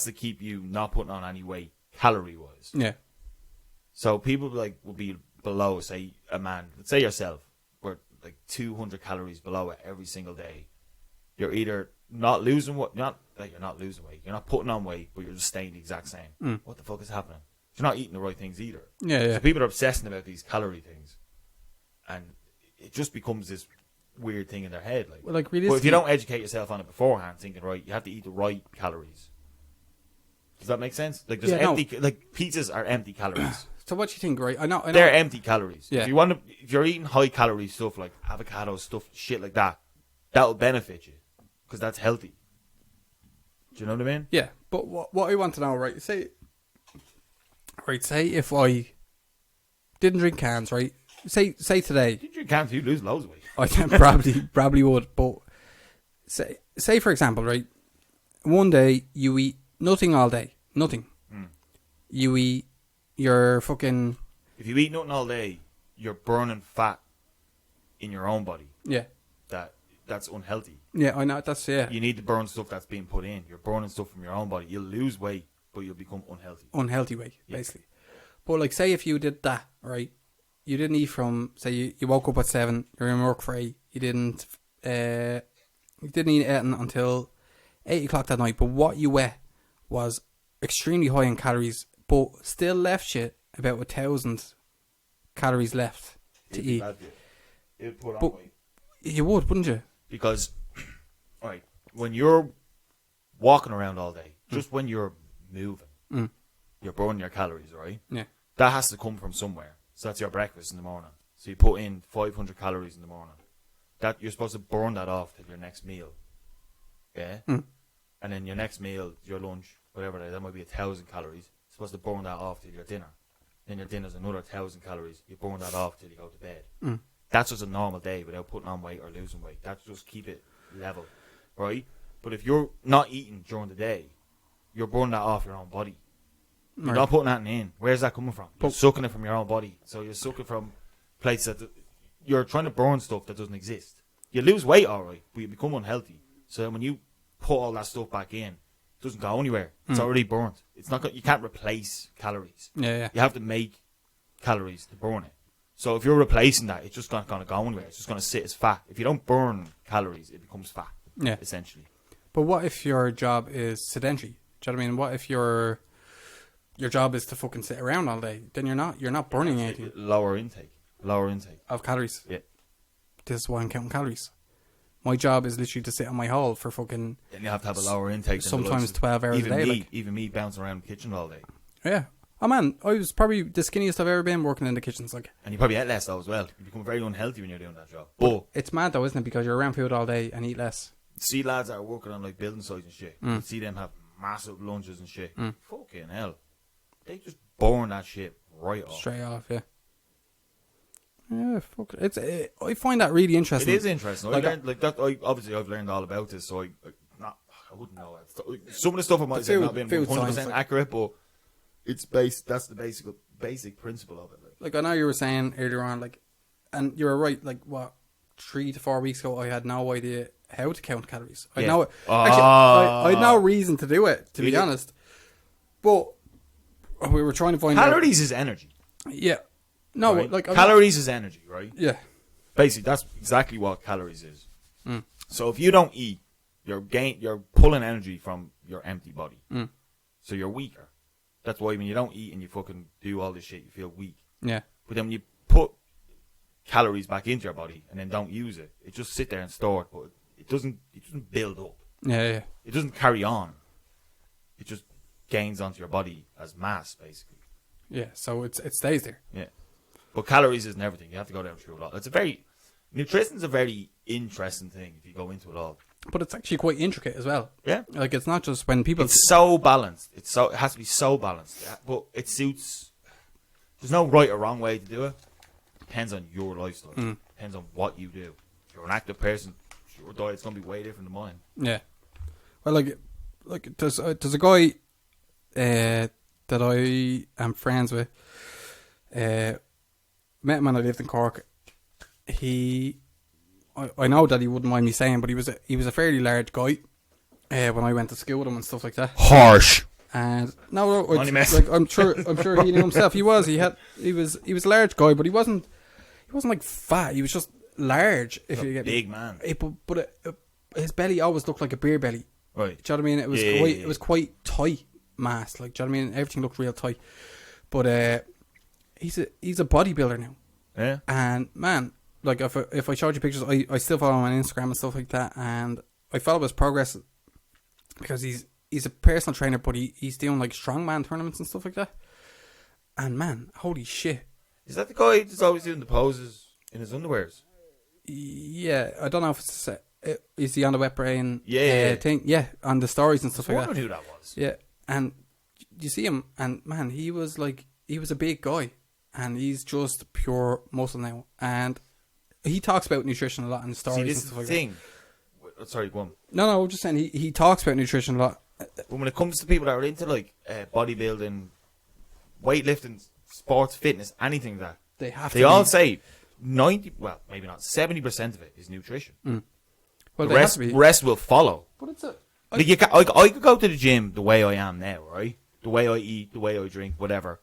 to keep you not putting on any weight calorie wise. Yeah. So people will be below, say a man, let's say yourself. Like 200 calories below it every single day. You're either not losing weight, you're not losing weight. You're not putting on weight, but you're just staying the exact same. What the fuck is happening? You're not eating the right things either. Yeah, yeah. So people are obsessing about these calorie things, and it just becomes this weird thing in their head. Like, well, like but if you don't educate yourself on it beforehand, thinking right, you have to eat the right calories. Does that make sense? Like there's like pizzas are empty calories. So what do you think, right? I know. They're empty calories. Yeah. If you're eating high calorie stuff like avocado stuff, shit like that, that'll benefit you because that's healthy. Do you know what I mean? Yeah. But what I want to know, right? Say if I didn't drink cans, right? Say today. If you drink cans, you lose loads of weight. I probably would. But say for example, right? One day you eat nothing all day, nothing. You eat. You're fucking... If you eat nothing all day, you're burning fat in your own body. Yeah. That's unhealthy. Yeah, I know. That's, yeah. You need to burn stuff that's being put in. You're burning stuff from your own body. You'll lose weight, but you'll become unhealthy. Unhealthy weight, basically. But, like, say if you did that, right? You didn't eat from... Say you woke up at 7, you're in work for 8. You didn't eat anything until 8 o'clock that night. But what you ate was extremely high in calories... But still left you about 1,000 calories left to eat. It'd put on weight. You would, wouldn't you? Because, alright, when you're walking around all day, just when you're moving, you're burning your calories, right? Yeah. That has to come from somewhere. So that's your breakfast in the morning. So you put in 500 calories in the morning. That you're supposed to burn that off till your next meal. Yeah? And then your next meal, your lunch, whatever that might be 1,000 calories. Supposed to burn that off till your dinner. Then your dinner's another 1,000 calories. You burn that off till you go to bed. That's just a normal day without putting on weight or losing weight. That's just keep it level, right? But if you're not eating during the day, you're burning that off your own body. You're not putting that in. Where's that coming from? You're sucking it from your own body. So you're sucking from places that you're trying to burn stuff that doesn't exist. You lose weight, alright, but you become unhealthy. So when you put all that stuff back in, it doesn't go anywhere. It's already burnt. It's not. You can't replace calories. Yeah. You have to make calories to burn it. So if you're replacing that, it's just not going to go anywhere. It's just going to sit as fat. If you don't burn calories, it becomes fat. Yeah. Essentially. But what if your job is sedentary? Do you know what I mean? What if your job is to fucking sit around all day? Then you're not burning anything. Lower intake. Of calories. Yeah. This is why I'm counting calories. My job is literally to sit on my hole for fucking Then you have to have a lower intake. Than sometimes the 12 hours even a day. me, Like, even me bouncing around the kitchen all day. yeah. Oh man, I was probably the skinniest I've ever been working in the kitchens. Like, And you probably eat less though as well. You become very unhealthy when you're doing that job. But it's mad though, isn't it? Because you're around food all day and eat less. see lads that are working on like building sites and shit. You see them have massive lunches and shit. Fucking hell. They just burn that shit right off. Straight off, yeah. Yeah, fuck it. I find that really interesting. It is interesting. Like, I learned, like that. Obviously, I've learned all about this, so I wouldn't know. Some of the stuff I might say not been 100% science, like, accurate, but it's based. That's the basic principle of it. Like, I know you were saying earlier on, like, and you were right. Like, what, 3 to 4 weeks ago, I had no idea how to count calories. I know it. Actually, I had no reason to do it, to be honest. But we were trying to find calories is energy. Yeah. No, right? like calories is energy, right? Yeah. Basically, that's exactly what calories is. So if you don't eat, you're pulling energy from your empty body. So you're weaker. That's why when you don't eat and you fucking do all this shit, you feel weak. Yeah. But then when you put calories back into your body and then don't use it, it just sit there and store it, but it doesn't build up. Yeah. It doesn't carry on. It just gains onto your body as mass, basically. Yeah. So it stays there. Yeah. But calories isn't everything. You have to go down through a lot. Nutrition's a very interesting thing if you go into it all. But it's actually quite intricate as well. Yeah. Like, it's not just when people... It's so balanced. It has to be so balanced. Yeah? But it suits... There's no right or wrong way to do it. Depends on your lifestyle. Depends on what you do. If you're an active person, your diet's going to be way different than mine. Yeah. Well, like there's a guy that I am friends with. Met him when I lived in Cork. I know that he wouldn't mind me saying, but he was a fairly large guy when I went to school with him and stuff like that. Harsh. And no, Only mess. like I'm sure he knew himself. He was a large guy, but he wasn't like fat. He was just large. If you get big me. man. But his belly always looked like a beer belly. Right. Do you know what I mean? It was it was quite tight mass. Like, do you know what I mean? Everything looked real tight. But he's a bodybuilder now. Yeah. And man, like if I showed you pictures, I still follow him on Instagram and stuff like that, and I follow his progress because he's a personal trainer, but he's doing like strongman tournaments and stuff like that. And man, holy shit! Is that the guy that's always doing the poses in his underwears? Yeah, I don't know if it's is he on the Wetbrain thing? Yeah, on the stories and stuff like that. I wonder who that was. Yeah, and you see him, and man, he was a big guy, and he's just pure muscle now, and he talks about nutrition a lot in the stories. See, this and is stuff the like thing. Sorry, go on. No, I'm just saying he talks about nutrition a lot. But when it comes to people that are into like bodybuilding, weightlifting, sports, fitness, anything like that, they all say 90, well, maybe not 70% of it is nutrition. Well, the rest will follow. But it's I could go to the gym the way I am now, right? The way I eat, the way I drink, whatever.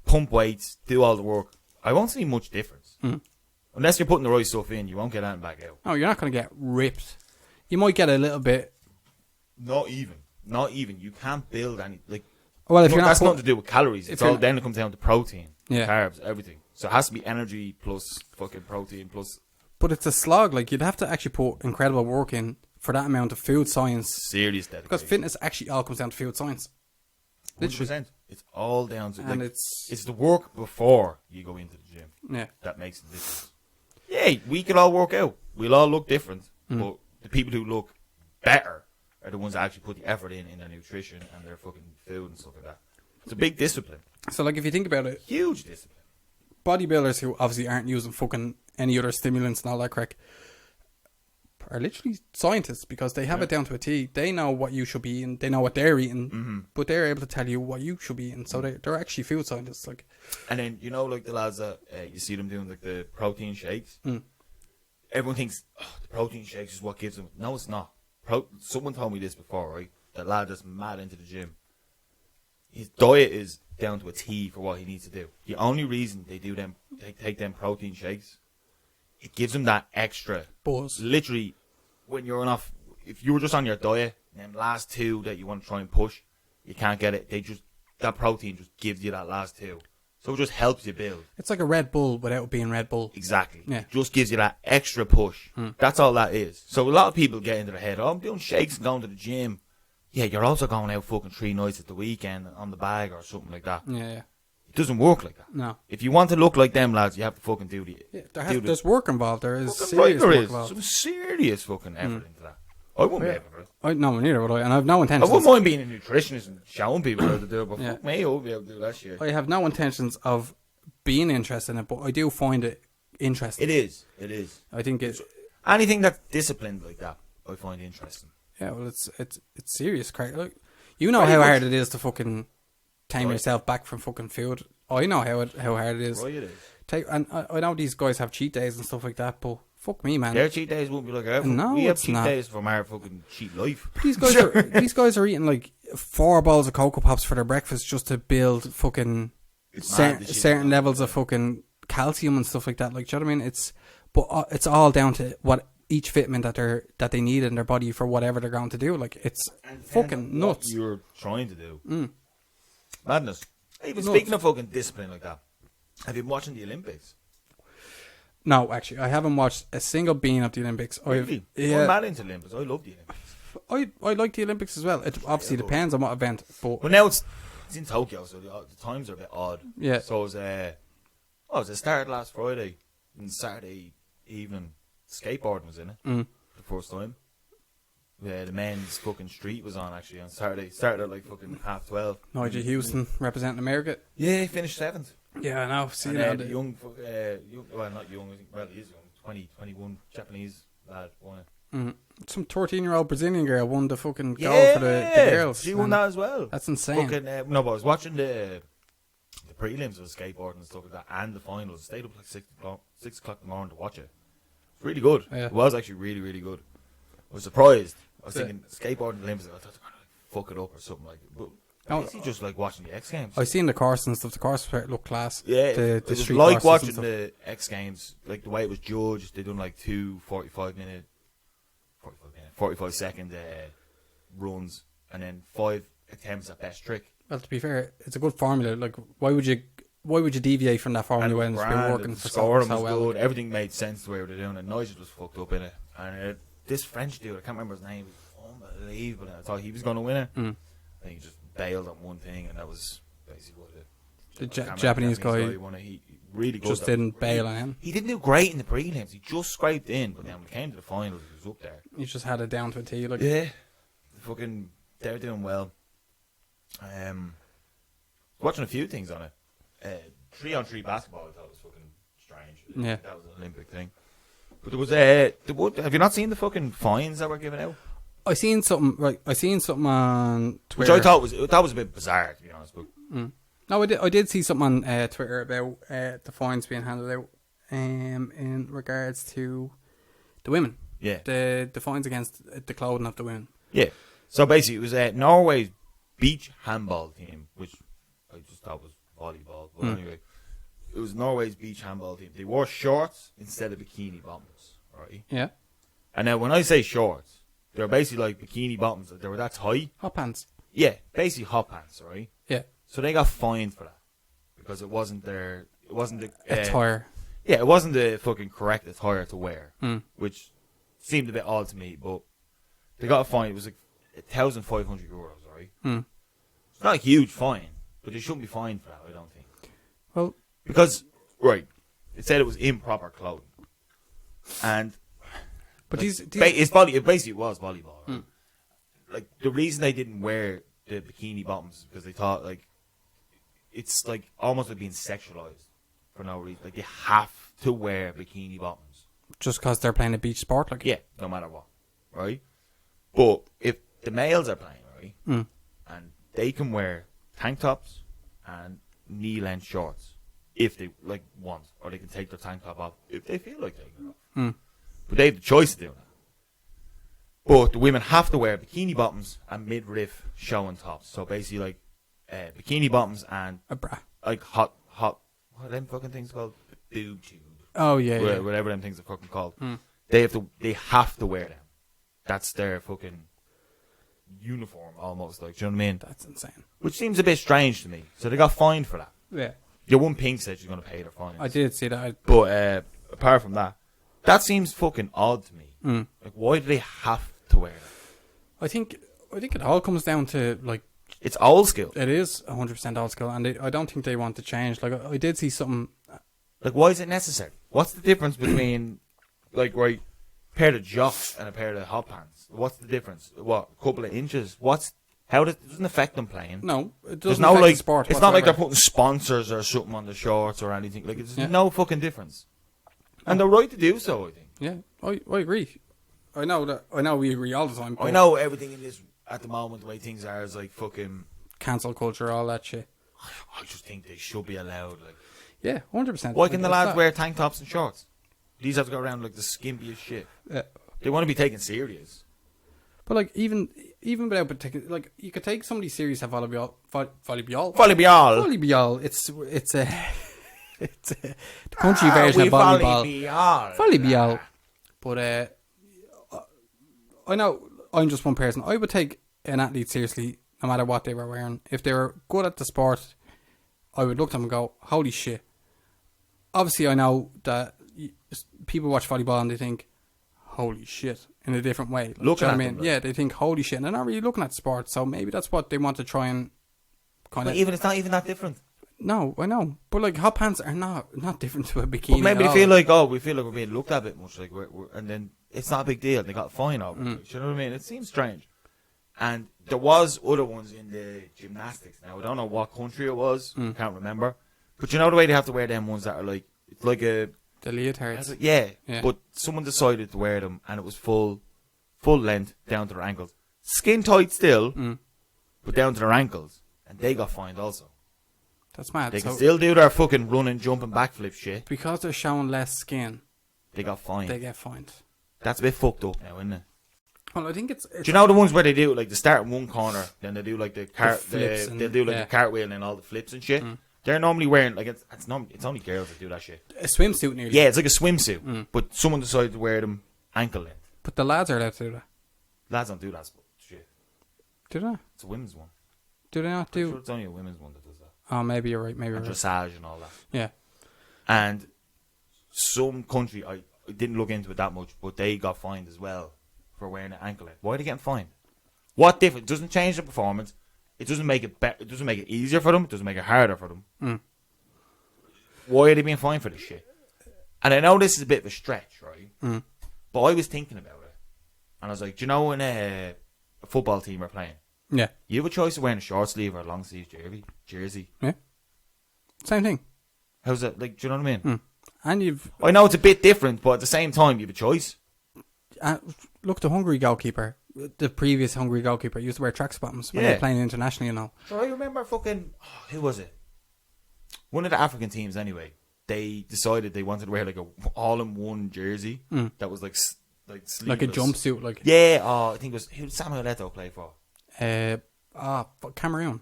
Pump weights, do all the work. I won't see much difference. Unless you're putting the right stuff in, you won't get anything back out. No, you're not going to get ripped. You might get a little bit. Not even. You can't build any. Like, well, if you're not, that's nothing to do with calories. It's all then it comes down to protein, carbs, everything. So it has to be energy plus fucking protein plus. But it's a slog. Like, you'd have to actually put incredible work in for that amount of food science. Serious dedication. Because fitness actually all comes down to food science. 100%. It's all down to. And like, it's the work before you go into the gym. Yeah. That makes the difference. Yeah, we can all work out. We'll all look different, but the people who look better are the ones that actually put the effort in their nutrition and their fucking food and stuff like that. It's a big discipline. So, like, if you think about it, Huge discipline. bodybuilders who obviously aren't using fucking any other stimulants and all that crack are literally scientists because they have it down to a T. They know what you should be eating. They know what they're eating, but they're able to tell you what you should be eating. So they're actually food scientists. Like, and then, you know, like the lads that you see them doing like the protein shakes. Everyone thinks the protein shakes is what gives them. No, it's not. Someone told me this before, right? That lad that's mad into the gym. His diet is down to a T for what he needs to do. The only reason they take them protein shakes, it gives them that extra buzz. Literally, when you're enough, if you were just on your diet, and last two that you want to try and push, you can't get it. That protein just gives you that last two. So it just helps you build. It's like a Red Bull without being Red Bull. Exactly. Yeah. It just gives you that extra push. That's all that is. So a lot of people get into their head, I'm doing shakes and going to the gym. Yeah, you're also going out fucking 3 nights at the weekend on the bag or something like that. Yeah. It doesn't work like that. No. If you want to look like them lads, you have to fucking do the... Yeah, there's work involved. There is fucking right serious there work is. involved. Some serious fucking effort into that. I wouldn't be able to. No, neither would I. And I have no I intentions. wouldn't mind being a nutritionist and showing people how to do it, but Yeah. fuck me, I would be able to do that shit. I have no intentions of being interested in it, but I do find it interesting. It is. It is. I think it's... Anything that's disciplined like that, I find interesting. Yeah, well, it's serious, Craig. Like, you know Very how much. hard it is to fucking tame Right. yourself back from fucking food. I know how hard it is. Right, it is. And I know these guys have cheat days and stuff like that, but fuck me, man. Their cheat days won't be like ours. No, we have it's cheat not. days from our fucking cheat life. These guys are eating like 4 bowls of Cocoa Pops for their breakfast just to build fucking It's mad, the shit certain like levels that. of fucking calcium and stuff like that. Like, do you know what I mean? It's all down to what each vitamin that they need in their body for whatever they're going to do. Like, it's fucking What nuts. you're trying to do. Madness. Even Nuts. speaking of fucking discipline like that, have you been watching the Olympics? No, actually, I haven't watched a single bean of the Olympics. Really? I'm Yeah, mad into the Olympics. I love the Olympics. I like the Olympics as well. It obviously depends on what event, but Well, now it's in Tokyo, so the times are a bit odd. Yeah. So it was started last Friday, and Saturday evening, skateboarding was in it. The first time. Yeah, the men's fucking street was on actually on Saturday. Started at like fucking 12:30. Nigel Houston representing America. Yeah, he finished 7th. Yeah, I know. See, And now the young, well, not young, I think, well, he is young, 20, 21, Japanese lad won it. some 13-year-old Brazilian girl won the fucking gold for the girls. She won and that as well. That's insane. Fucking, no, but I was watching the prelims of skateboarding and stuff like that, and the finals. I stayed up like 6 o'clock in the morning to watch it. It's really good. Yeah. It was actually really, really good. I was surprised. I was Yeah. thinking skateboarding Olympics, I thought they were going to fuck it up or something like it. But Oh, basically just like watching the X Games. I seen the course and stuff. The course looked class. Yeah, the it was street like courses and watching stuff. the X Games, like the way it was judged. They done like 2 45 second runs, and then 5 attempts at best trick. Well, to be fair, it's a good formula. Like, why would you deviate from that formula when it's been Grand, working and for scoring so was well? good. Everything made sense the way they were doing it. Nigel was fucked up in it, and this French dude, I can't remember his name, was unbelievable. I thought he was going to win it. I think he just bailed on one thing, and that was basically what it. The I can't remember Japanese guy won it. He really good just though. didn't bail on him. He didn't do great in the prelims. He just scraped in, but then when it came to the finals, he was up there. He just had it down to a T. Like, Yeah, fucking, they're doing well. Watching a few things on it. 3-on-3 basketball, I thought was fucking strange. Yeah. That was an Olympic thing. But there was, have you not seen the fucking fines that were given out? I seen something. Right, I seen something on Which Twitter. I thought was a bit bizarre, to be honest. But No, I did see something on Twitter about the fines being handed out in regards to the women. yeah, The fines against the clothing of the women. yeah. So basically, it was Norway's beach handball team, which I just thought was volleyball. But anyway, it was Norway's beach handball team. They wore shorts instead of bikini bottoms, right? Yeah. And now when I say shorts, they're basically like bikini bottoms. They were that high. Hot pants. Yeah, basically hot pants, right? Yeah. So they got fined for that because it wasn't the Attire. Yeah, it wasn't the fucking correct attire to wear, which seemed a bit odd to me. But they got a fine. It was like €1,500, right? It's not a huge fine, but they shouldn't be fined for that. I don't think. Well, Because right, it said it was improper clothing, and but like, these it basically was volleyball. Right? Like the reason they didn't wear the bikini bottoms is because they thought like it's like almost like being sexualized for no reason. Like they have to wear bikini bottoms. just because they're playing a beach sport, like Yeah, no matter what, right? But if the males are playing, right, and they can wear tank tops and knee-length shorts if they like want, or they can take their tank top off if they feel like taking it off. But they have the choice of doing that. But the women have to wear bikini bottoms and midriff showing tops. So basically, like bikini bottoms and a bra. like hot. What are them fucking things called? Boob tube. Oh yeah. Whatever them things are fucking called. They have to wear them. That's their fucking uniform almost. Like, do you know what I mean? That's insane. Which seems a bit strange to me. So they got fined for that. Yeah. Your one pink said she's going to pay their fines. I did see that. But apart from that, that seems fucking odd to me. Like, why do they have to wear it? I think it all comes down to, like... It's old school. It is 100% old school, and I don't think they want to change. Like, I did see something... Like, why is it necessary? What's the difference between, like, right, a pair of jocks and a pair of hot pants? What's the difference? What, a couple of inches? It doesn't affect them playing. No, it There's doesn't no, affect like, the sport it's not like they're whatsoever. putting sponsors or something on the shorts or anything. Like, it's no fucking difference. And they're right to do so, I think. Yeah, I agree. I know we agree all the time. I know everything in this, at the moment, the way things are, is like fucking... Cancel culture, all that shit. I just think they should be allowed, like... Yeah, 100%. Why can the lads wear tank tops and shorts? These have to go around like the skimpiest shit. They want to be taken serious. But like even without particular, like you could take somebody serious at volleyball. It's a the country version of volleyball. Volleyball. But I know I'm just one person. I would take an athlete seriously no matter what they were wearing. If they were good at the sport, I would look at them and go, "Holy shit!" Obviously, I know that people watch volleyball and they think, "Holy shit," in a different way. Like, looking at them, yeah, they think, "Holy shit," and they're not really looking at sport. So maybe that's what they want to try and kind of. But it's not even that different. No, I know, but like hot pants are not different to a bikini. But maybe at they feel all. like, we feel like we're being looked at a bit much, like and then it's not a big deal. They got a fine over it. You know what I mean? It seems strange. And there was other ones in the gymnastics. Now I don't know what country it was. Can't remember. But you know the way they have to wear them ones that are like, it's like a... The leotards. Yeah, but someone decided to wear them and it was full length down to their ankles. Skin tight still, but down to their ankles. And they got fined also. That's mad. They can still do their fucking running, jumping, backflip shit. Because they're showing less skin. They got fined. They get fined. That's a bit fucked up now, isn't it? Well, I think it's do you know the ones where they do like they start in one corner, then they do like the flips they'll do like the cartwheel and all the flips and shit. They're normally wearing like it's only girls that do that shit. A swimsuit nearly. Yeah, it's like a swimsuit, but someone decided to wear them ankle length. But the lads are allowed to do that. Lads don't do that shit. Do they? It's a women's one. Do they not do? I'm sure it's only a women's one that does that. Oh, maybe you're right. Maybe and you're right. dressage and all that. Yeah. And some country, I didn't look into it that much, but they got fined as well for wearing an ankle length. Why are they getting fined? What difference? It doesn't change the performance. It doesn't make it better. It doesn't make it easier for them. It doesn't make it harder for them. Why are they being fined for this shit? And I know this is a bit of a stretch, right? But I was thinking about it, and I was like, do you know when a football team are playing? Yeah. You have a choice of wearing a short sleeve or a long sleeve jersey. Yeah. Same thing. How's that? Like, do you know what I mean? And I know it's a bit different, but at the same time, you have a choice. Look, the Hungary goalkeeper, the previous Hungary goalkeeper, used to wear track bottoms when they were playing internationally, you know. So I remember who was it? One of the African teams, anyway. They decided they wanted to wear like a all-in-one jersey that was like sleeveless. Like a jumpsuit, like. Yeah. I think it was who did Samuel Eto'o play for? Cameroon.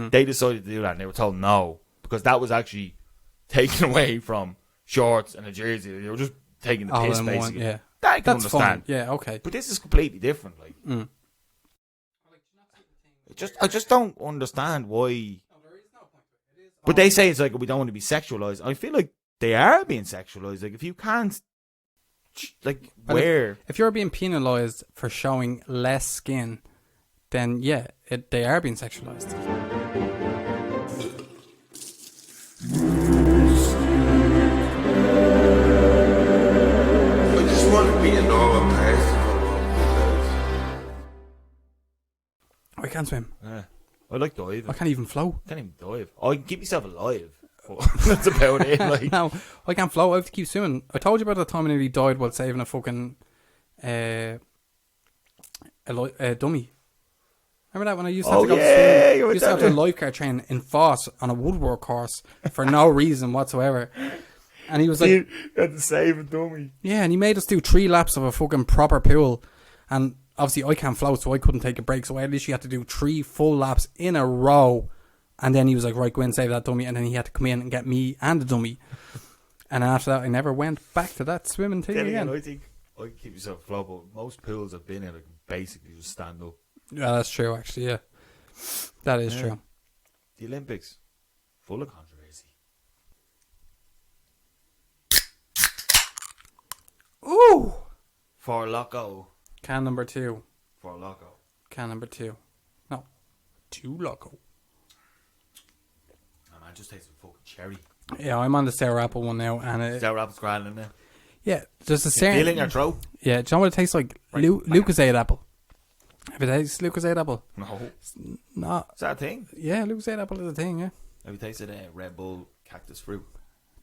They decided to do that, and they were told no because that was actually taken away from shorts and a jersey. They were just taking the piss, basically. Yeah. That I can That's understand. fine. Yeah, okay. But this is completely different. Like, I just don't understand why. But they say it's like we don't want to be sexualized. I feel like they are being sexualized. Like if you can't, like wear. If you're being penalized for showing less skin, then yeah, they are being sexualized. I just want to be a normal person. I can't swim. Yeah. I like diving. I can't even float. I can't even dive. I can keep myself alive. That's about it. Like. No, I can't float. I have to keep swimming. I told you about the time I nearly died while saving a fucking a dummy. Remember that when I used to have to go to swim? Used to have to lifeguard train in Foss on a woodwork course for no reason whatsoever. And he was like, you had to save a dummy. Yeah, and he made us do 3 laps of a fucking proper pool. And obviously I can't float, so I couldn't take a break. So I literally had to do 3 full laps in a row. And then he was like, right, go in and save that dummy. And then he had to come in and get me and the dummy. And after that, I never went back to that swimming thing again. I think I can keep myself afloat, but most pools I've been in, I can basically just stand up. Yeah, that's true, actually, yeah. That is true. The Olympics, full of controversy. Woo! For Loco. Can number 2. For Loco. Can number 2. No. 2 Loco. Oh, man, just tastes like fucking cherry. Yeah, I'm on the sour apple one now, and Sour apple's grand in there. yeah, there's a certain. Feel it in your throat? Yeah, do you know what it tastes like? Lucozade apple. Have you tasted Lucozade apple? No. No. Is that a thing? Yeah, Lucozade apple is a thing. Yeah. Have you tasted Red Bull cactus fruit?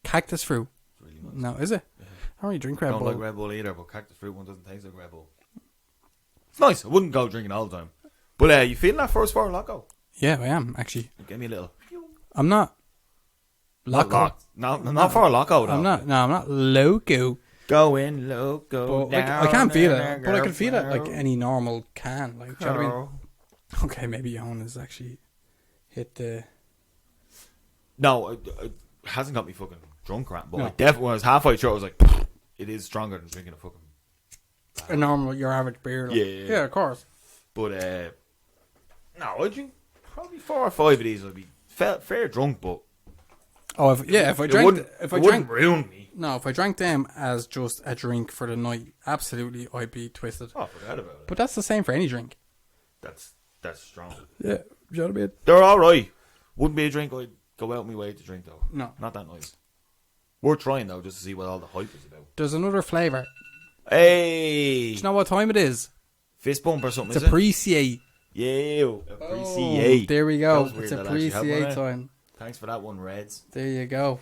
Cactus fruit. It's really nice. No, is it? Yeah. I don't really drink I Red don't Bull. like Red Bull either, but cactus fruit one doesn't taste like Red Bull. It's nice. I wouldn't go drinking all the time. But you feeling that first for Loco? Yeah, I am actually. Give me a little. I'm not. Loco. Not for a Loco though. I'm not. No, I'm not loco. Going loco. But I can't feel it. But I can feel it like any normal can. Like, do you know what I mean? Okay, maybe Owen has actually hit the. No, it hasn't got me fucking drunk, right? But No. I definitely, when I was halfway through, I was like, it is stronger than drinking a fucking. A normal, your average beer. Like. Yeah. Yeah, of course. But no, I drink probably 4 or 5 of these. I'd be fair drunk, but Oh, if I it drank, wouldn't ruin me. no, if I drank them as just a drink for the night, absolutely, I'd be twisted. Oh, forget about it. But that's the same for any drink. That's strong. Yeah, you know what I mean? They're all right. Wouldn't be a drink I'd go out of my way to drink though. No. Not that nice. We're trying though, just to see what all the hype is about. There's another flavour. Hey, Do you know what time it is? fist bump or something. It's is appreciate. it? Yeah, appreciate. Oh, there we That go. was weird It's that actually happened, appreciate wasn't it? time. Thanks for that one, Reds. There you go.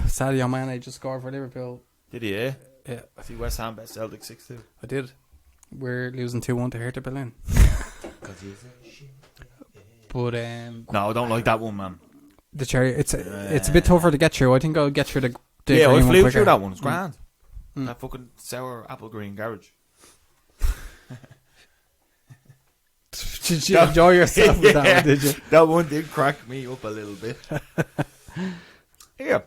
Sadio Mane just scored for Liverpool. Did he? Yeah. Yeah, See West Ham bet Celtic 6-2. I did. We're losing 2-1 to Hertha Berlin. But No, I don't like that one, man. the cherry, it's a bit tougher to get through. I think I'll get through the Yeah, I green one flew quicker. through that one. It's grand. Mm. That fucking sour apple green garage. Did you enjoy yourself with that one, did you? That one did crack me up a little bit. Yeah.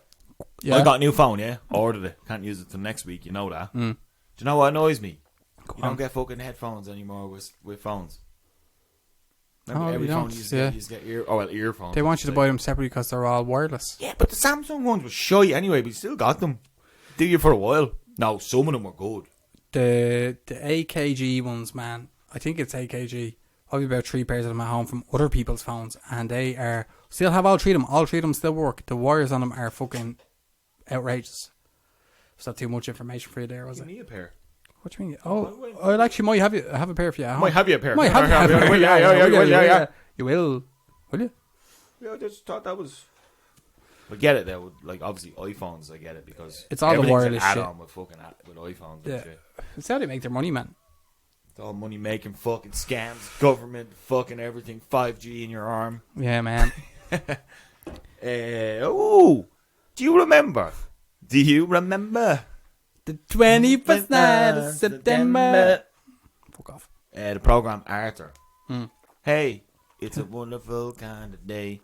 Yeah. I got a new phone, yeah? Ordered it. Can't use it till next week, you know that. Mm. Do you know what annoys me? Go You on. don't get fucking headphones anymore with phones. Remember Oh, every you phone don't, you used yeah. to get earphones. They want you to buy them separately because they're all wireless. Yeah, but the Samsung ones were shy anyway, but you still got them. Do you for a while? No, some of them were good. The AKG ones, man. I think it's AKG. I've about 3 pairs of them at home from other people's phones, and they are still have all 3 of them. All 3 of them still work. The wires on them are fucking outrageous. Is that too much information for you there, was Give it? me a pair. What do you mean? Oh, I actually might have a pair for you at home. Might have you a pair. Might have you a pair. Yeah. You will. Will you? Yeah, I just thought that was. I get it though. Like obviously iPhones, I get it because It's all the everything's wireless an shit. add-on with fucking with iPhones. Yeah. And shit. It's how they make their money, man. It's all money making fucking scams, government, fucking everything. 5G in your arm. Yeah, man. Oh, do you remember? The 21st night of September. Fuck off. The program Arthur. Mm. Hey, it's a wonderful kind of day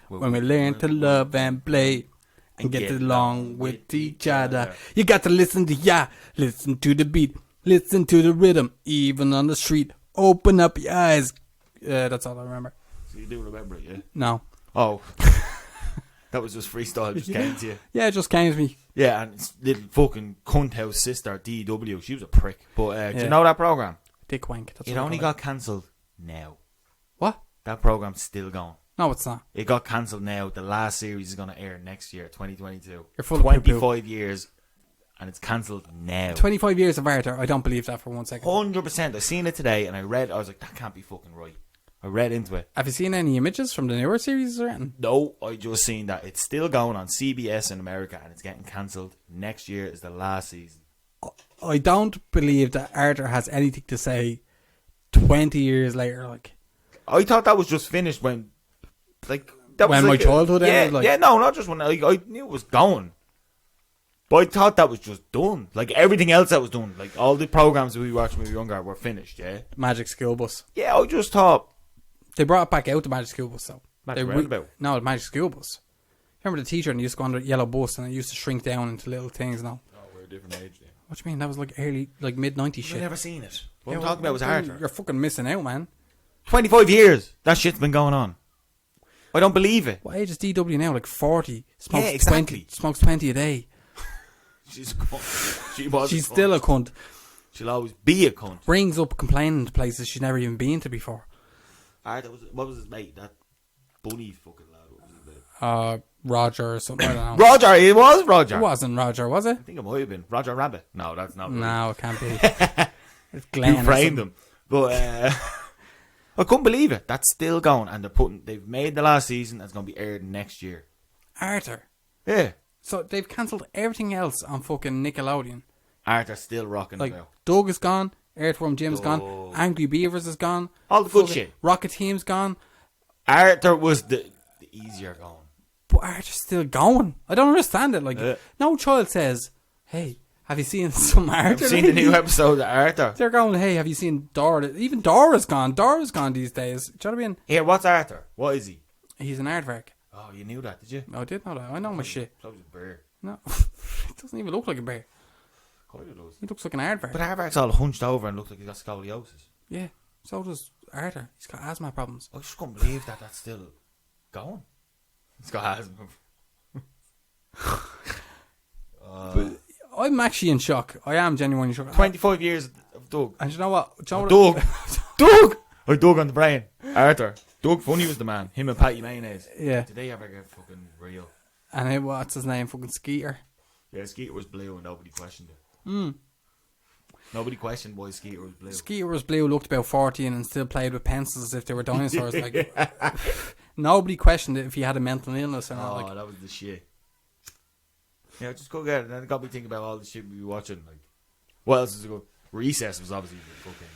When we learn to love and play and get along with each other. You got to listen to the beat, listen to the rhythm, even on the street. Open up your eyes. That's all I remember. So you do remember it, yeah? No. Oh. That was just freestyle, just came to you. Yeah, it just came to me. Yeah, and his little fucking cunt house sister, DW, she was a prick. But do you know that program? Dick wank. That's It what I only call got cancelled now. What? That program's still going. No, it's not. It got cancelled now. The last series is going to air next year, 2022. You're full of 25 years, and it's cancelled now. 25 years of Arthur. I don't believe that for 1 second. 100%. I seen it today, and I was like, that can't be fucking right. I read into it. Have you seen any images from the newer series or anything? No, I just seen that it's still going on CBS in America, and it's getting cancelled. Next year is the last season. I don't believe that Arthur has anything to say 20 years later. Like, I thought that was just finished when, like, that was When like my childhood yeah, ended, like- yeah, no, not just when. Like, I knew it was going, but I thought that was just done. Like everything else that was done, like all the programs that we watched when we were younger were finished. Yeah, Magic School Bus. yeah. I just thought They brought it back out, the Magic School Bus, though. Magic They Roundabout. No, the Magic School Bus. Remember the teacher and he used to go on the yellow bus and it used to shrink down into little things now. no, we're a different age. Then. What do you mean? That was like early, like mid-90s I've shit. never seen it. What Yeah, I'm talking about was Arthur. You're fucking missing out, man. 25 years. That shit's been going on. I don't believe it. What age is DW now? Like 40. Smokes Yeah, exactly. 20. Smokes 20 a day. She's a cunt. She was. She's a cunt. still a cunt. She'll always be a cunt. Brings up complaining to places she's never even been to before. What was his mate? That bunny fucking lad. What was his name? Roger or something. I don't know. Roger. It was Roger. It wasn't Roger, was it? I think it might have been Roger Rabbit. No, that's not. No, it can't be. It's Glenn. You framed him, but I couldn't believe it. That's still going, and they've made the last season. And it's going to be aired next year. Arthur. Yeah, So they've cancelled everything else on fucking Nickelodeon. Arthur's still rocking Like, about. Doug is gone. Earthworm Jim's gone. Doug. Angry Beavers is gone. All the good Fucking shit. Rocket Team's gone. Arthur was the easier going. But Arthur's still going. I don't understand it. Like, no child says, hey, have you seen some Arthur? I've seen the new episode of Arthur. They're going, hey, have you seen Dora? Even Dora's gone. Dora's gone these days. Do you know what I mean? Here, what's Arthur? What is he? He's an aardvark. Oh, you knew that, did you? I did know that. I know my shit. So was a bear. No, it doesn't even look like a bear. He looks like an aardvark. But Aardvark's all hunched over and looks like he's got scoliosis. Yeah, so does Arthur. He's got asthma problems. I just couldn't believe that that's still going. He's got asthma. I'm actually in shock. I am genuinely shocked. 25 years of Doug. And you know what? Do you know what Doug! Oh, Doug on the brain. Arthur. Doug Funny was the man. Him and Patty Mayonnaise. Yeah. Did they ever get fucking real? And it, what's his name? Fucking Skeeter. Yeah, Skeeter was blue and nobody questioned it. Nobody questioned why Skeeter was blue. Skeeter was blue, looked about 14 and still played with pencils as if they were dinosaurs. Like, nobody questioned it if he had a mental illness or not. Oh, Like, that was the shit. Yeah, just go get it. And it got me thinking about all the shit we were watching. Like, what else is it good? Recess was obviously the fucking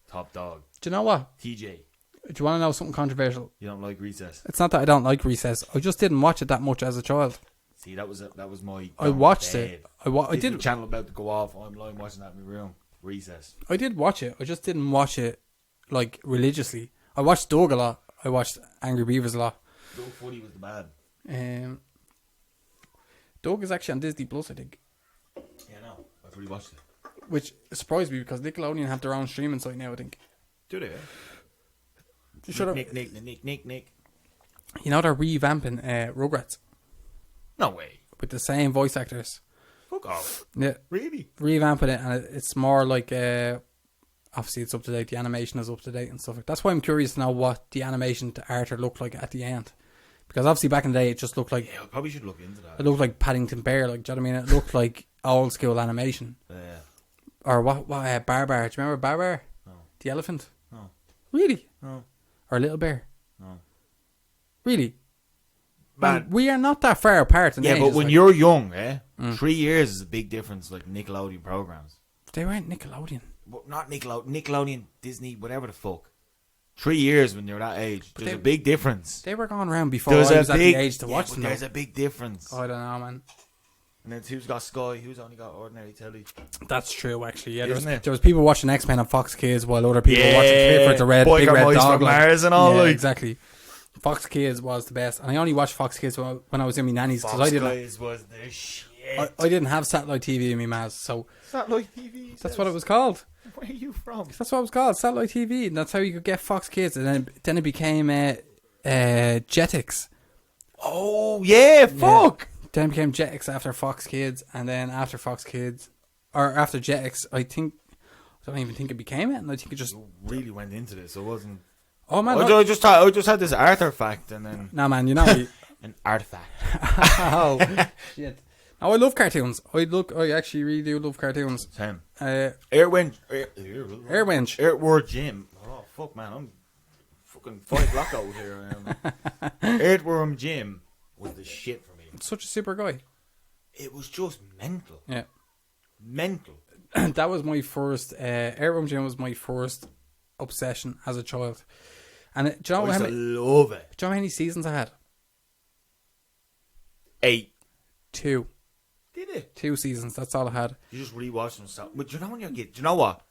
top dog. do you know what? TJ, Do you want to know something controversial? you don't like Recess? It's not that I don't like Recess. I just didn't watch it that much as a child. See, that was my. I watched it. I Disney did. Channel about to go off. I'm lying watching that in my room. Recess. I did watch it. I just didn't watch it like religiously. I watched Doug a lot. I watched Angry Beavers a lot. Doug Funny was the man. Doug is actually on Disney Plus, I think, Yeah, no, I've really watched it. which surprised me because Nickelodeon have their own streaming site now. I think. Do they? You should have. Nick. You know they're revamping Rugrats No way. with the same voice actors. Fuck off. Yeah, Really? revamping it, and it's more like obviously it's up to date. The animation is up to date and stuff. That's why I'm curious to know what the animation to Arthur looked like at the end, because obviously back in the day it just looked like Yeah, I probably should look into that. it looked like Paddington Bear. Like, do you know what I mean? It looked like old school animation. Yeah. Or what? Barbar? Do you remember Barbar? No. The elephant? No. Really? No. Or Little Bear? No. Really? Man. We are not that far apart in Yeah, age. but It's when like, you're young, 3 years is a big difference. Like Nickelodeon programs. they weren't Nickelodeon. Well, not Nickelodeon, Disney, whatever the fuck. 3 years when you're that age. There's a big difference. They were going around before I was at the age to watch them. There's a big difference. I don't know, man. And then who's got Sky? Who's only got ordinary telly? That's true, actually. Yeah, Isn't it? there was people watching X-Men on Fox Kids while other people were watching Clifford the Red, Boy Big Got Red Mice Dog. from Mars and all, yeah, like. exactly. Fox Kids was the best, and I only watched Fox Kids when I was in my nanny's because Fox I didn't. Guys was the shit. I didn't have satellite TV in my ma's, so Satellite TV. that's what it was called. Where are you from? That's what it was called, satellite TV, and that's how you could get Fox Kids. And then it became Jetix. Oh yeah, fuck. Yeah. Then it became Jetix after Fox Kids, and then after Fox Kids, or after Jetix, I don't even think it became it, and I think it just. You really went into this. It wasn't. Oh man, I just had this Arthur fact, and then no man, you know me. an artifact. Oh shit! No, I love cartoons. I actually really do love cartoons. Same. Airwench. Aardvark Jim. Oh fuck, man, I'm fucking 5 o'clock out here. Aardvark Jim was the shit for me. Such a super guy. It was just mental. Yeah. Mental. That was my first. Airworm Jim was my first obsession as a child. And do you know I how used to many? love it. Do you know how many seasons I had? 8. 2. Did it? 2 seasons. That's all I had. You just rewatch them. But do you know when you get? Do you know what?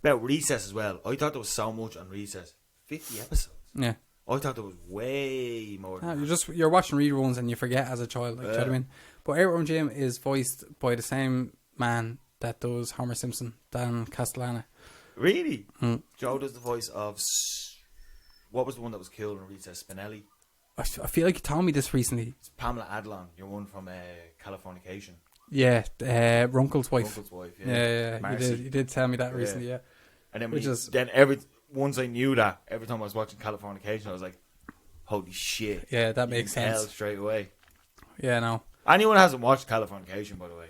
About Recess as well. I thought there was so much on Recess. 50 episodes. Yeah. I thought there was way more. No, Than you're watching reruns and you forget as a child. Like, do you know what I mean? But Airworm Jim is voiced by the same man that does Homer Simpson, Dan Castellana. Really? Joe does the voice of. What was the one that was killed in Recess? Spinelli. I feel like you told me this recently. It's Pamela Adlon, your one from Californication. Yeah, Runkle's wife. Uncle's wife. Yeah, Marcy. you did tell me that Yeah. recently. Yeah, And then Which is- once I knew that, every time I was watching Californication, I was like, holy shit. yeah, that You makes can tell sense. straight away. Yeah, no, Anyone who hasn't watched Californication, by the way,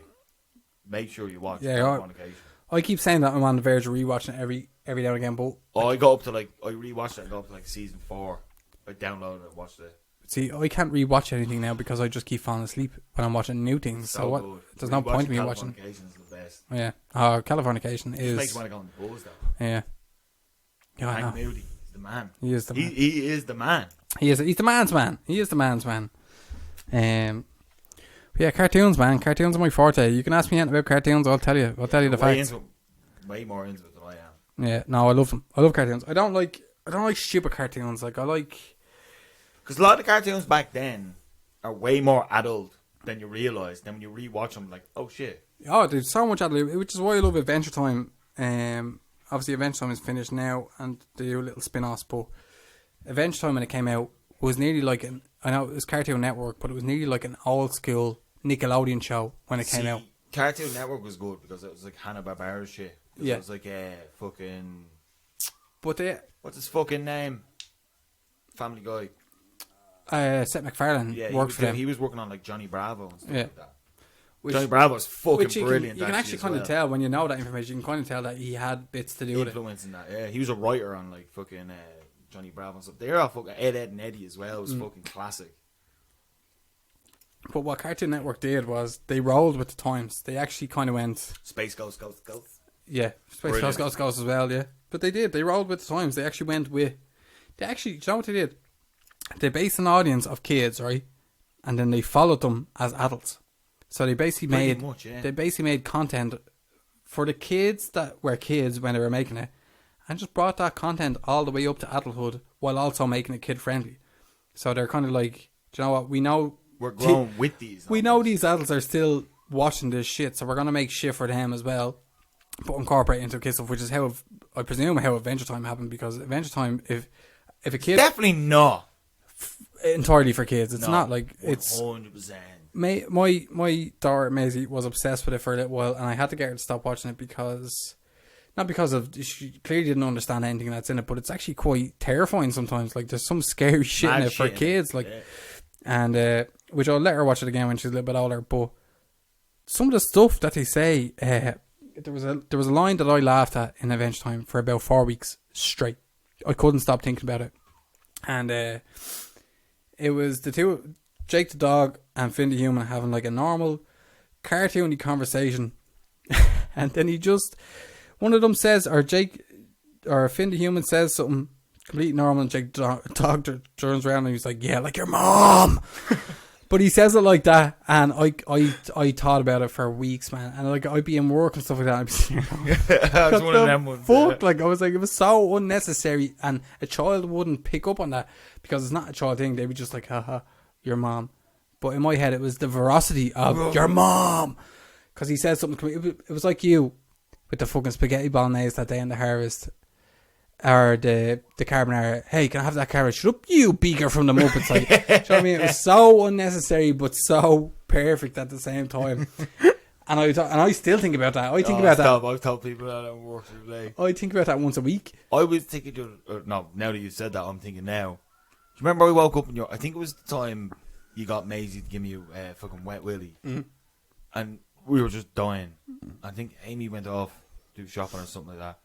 make sure you watch Yeah, Californication. I keep saying that I'm on the verge of rewatching it every now and again, but I got up to I rewatched it and got up to season 4. I downloaded it, watched it. see, I can't rewatch anything now because I just keep falling asleep when I'm watching new things. So what? Good. There's no point in me watching. Californication is the best. Yeah, Californication It makes is. you want to go on the buzz, though. Yeah, yeah, I Hank know. Moody, he's the man. He is the man. He is the man. He's the man's man. He is the man's man. Yeah, cartoons, man. Cartoons are my forte. You can ask me anything about cartoons, I'll tell you. I'll tell you the facts. Way more into it than I am. Yeah, no, I love them. I love cartoons. I don't like stupid cartoons. Like I like. Because a lot of the cartoons back then are way more adult than you realise. Then when you rewatch them, like, oh shit. Oh, there's so much adult, which is why I love Adventure Time. Obviously, Adventure Time is finished now, and they do little spin-offs. But Adventure Time when it came out was nearly like I know it was Cartoon Network, but it was nearly like an old school Nickelodeon show when it came out. Cartoon Network was good because it was like Hanna-Barbera shit. Yeah. It was like fucking... But they, What's his fucking name? Family Guy. Seth MacFarlane Yeah, worked for them. he was working on like Johnny Bravo and stuff Yeah. like that. Which- Johnny Bravo's fucking Which brilliant. you can actually kind of tell when you know that information. You can kind of tell that he had bits to do with it. Influence in that. Yeah, he was a writer on like fucking Johnny Bravo and stuff. They're all fucking Ed and Eddie as well. It was fucking classic. But what Cartoon Network did was they rolled with the times. They actually kind of went, Space Ghost. yeah, Space Brilliant. Ghost as well, yeah. But they did. They rolled with the times. They actually went with. They actually, do you know what they did? They based an audience of kids, right, and then they followed them as adults. So they basically Pretty much, yeah. they basically made content for the kids that were kids when they were making it, and just brought that content all the way up to adulthood while also making it kid friendly. So they're kind of like, do you know what? We know We're grown with these. we know these adults are still watching this shit, so we're gonna make shit for them as well, but incorporate into kids stuff, which is how I presume how Adventure Time happened. Because Adventure Time, if a kid Definitely not. entirely for kids, it's No, not like it's. 100%. My daughter Maisie was obsessed with it for a little while, and I had to get her to stop watching it because, not because of she clearly didn't understand anything that's in it, but it's actually quite terrifying sometimes. Like there's some scary shit in Mad it for shit in kids, it, like, yeah. and which I'll let her watch it again when she's a little bit older. But some of the stuff that they say, there was a line that I laughed at in Adventure Time for about 4 weeks straight. I couldn't stop thinking about it, and it was the two, Jake the dog and Finn the human, having like a normal cartoony conversation, and then one of them says, or Jake or Finn the human says something completely normal, and Jake the dog turns around and he's like, "Yeah, like your mom." But he says it like that, and I thought about it for weeks, man. And like I'd be in work and stuff like that. I'd be sitting there, That's one of them ones. fuck, like I was like, it was so unnecessary, and a child wouldn't pick up on that because it's not a child thing. They'd be just like, haha, your mom. But in my head, it was the veracity of your mom, because he said something to me. It was like you with the fucking spaghetti bolognese that day in the harvest, or the carbonara. Hey, can I have that carbonara? Shut up, you beaker from the Muppets. Like, do you know what I mean? It was so unnecessary, but so perfect at the same time. And I still think about that. I think about that. I've told people that at work today. I think about that once a week. I was thinking, no, now that you said that, I'm thinking now. Do you remember I woke up and I think it was the time you got Maisie to give me a fucking wet willy, and we were just dying. I think Amy went off to do shopping or something like that,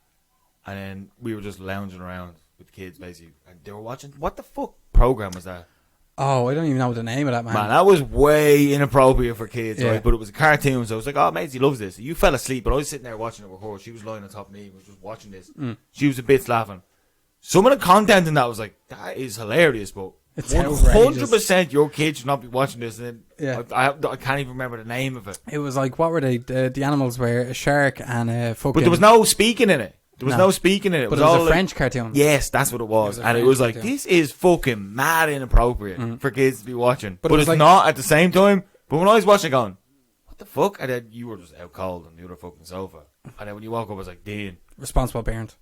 and then we were just lounging around with the kids basically, and they were watching. What the fuck program was that? Oh, I don't even know the name of that, man. Man, that was way inappropriate for kids, Yeah. right? But it was a cartoon, so I was like, oh, Maisie loves this. You fell asleep, but I was sitting there watching it with her. She was lying on top of me and was just watching this. She was a bit laughing. Some of the content in that was like, that is hilarious, but It's 100% your kid should not be watching this. And Yeah. I can't even remember the name of it. It was like, what were they? The animals were a shark and a fucking... But there was no speaking in it. There was no speaking in it. But was it was all a like- French cartoon. Yes, that's what it was. a And it French was like, cartoon. this is fucking mad inappropriate for kids to be watching. But But it was it's like- not at the same time. But when I was watching it going, what the fuck? And then you were just out cold on the other fucking sofa. And then when you woke up, I was like, Dean, Responsible parent.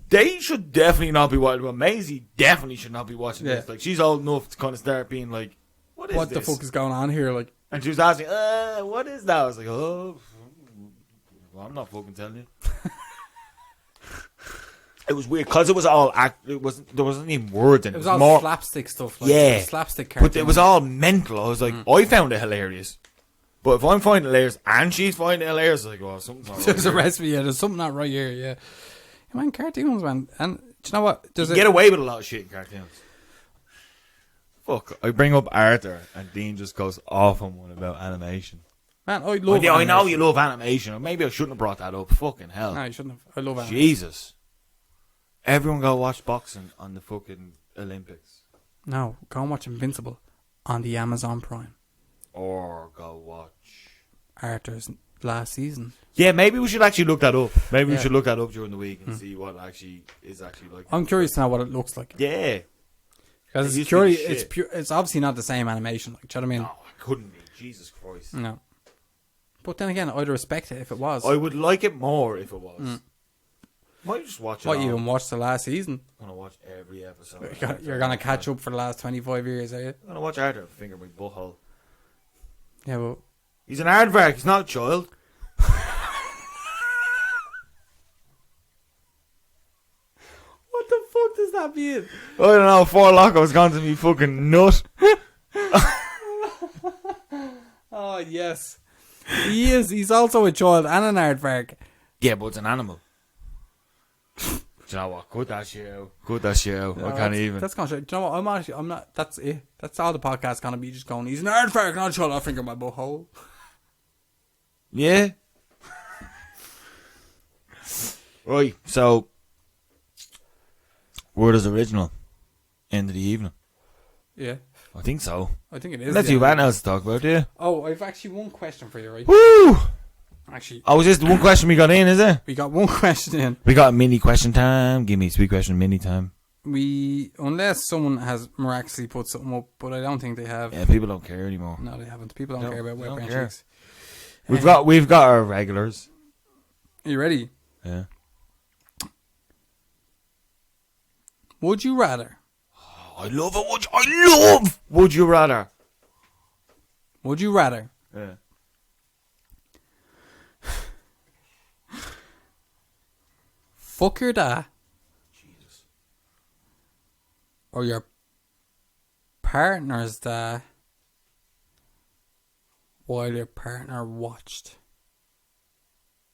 they should definitely not be watching. Well, Maisie definitely should not be watching Yeah. this. Like, she's old enough to kind of start being like, what What this? the fuck is going on here? Like, And she was asking, what is that? I was like, oh, well, I'm not fucking telling you. It was weird because it was all there wasn't even words in it. It was all more slapstick stuff. Slapstick but cartoons. it was all mental. I was like, I found it hilarious. But if I'm finding it hilarious and she's finding it hilarious, I was like, well, something's not right. There's a recipe, there's something not right here, yeah. Man, cartoons, man. And do you know what? You get away with a lot of shit in cartoons. Fuck, I bring up Arthur and Dean just goes off on one about animation. Man, I love I know you love animation. Or maybe I shouldn't have brought that up. Fucking hell. No, you shouldn't have. I love animation. Jesus. Everyone go watch boxing on the fucking Olympics. No, go and watch Invincible on the Amazon Prime. Or go watch Arthur's last season. Yeah, maybe we should actually look that up. Maybe we should look that up during the week and see what actually is actually like. I'm curious to know what it looks like. Yeah. Because it's purely, it's obviously not the same animation. Like, do you know what I mean? No, it couldn't be. Jesus Christ. No. But then again, I'd respect it if it was. I would like it more if it was. Might just watch it. What, you even watched the last season? I'm going to watch every episode. You're going to catch up for the last 25 years, are you? I'm going to watch Arthur finger my butthole. Yeah, well... He's an aardvark, he's not a child. What the fuck does that mean? I don't know, 4 o'clock I was going to be fucking nut. Oh, yes. He is. He's also a child and an aardvark. Yeah, but it's an animal. Do you know what? Cut that shit out. Cut that shit out. I can't even. That's gonna show. Do you know what? I'm not. That's it. That's all the podcast's gonna be. Just going. He's an aardvark, not a child. I finger my butthole. Yeah. Right. So, word is original. End of the evening. Yeah. I think so. I think it is. Let's see what else to talk about, yeah. Oh, I've actually one question for you, right? Woo! Actually, Oh, is this the one question we got in, is it? we got one question in. We got mini question time. Give me 3 question mini time. Unless someone has miraculously put something up, but I don't think they have. Yeah, people don't care anymore. No, they haven't. People don't No, care about they don't Wetbrain care. chicks. We've got our regulars. Are you ready? Yeah. Would you rather? I love it. I love. Would you rather? Would you rather Yeah. fuck your dad Jesus. or your partner's dad while your partner watched?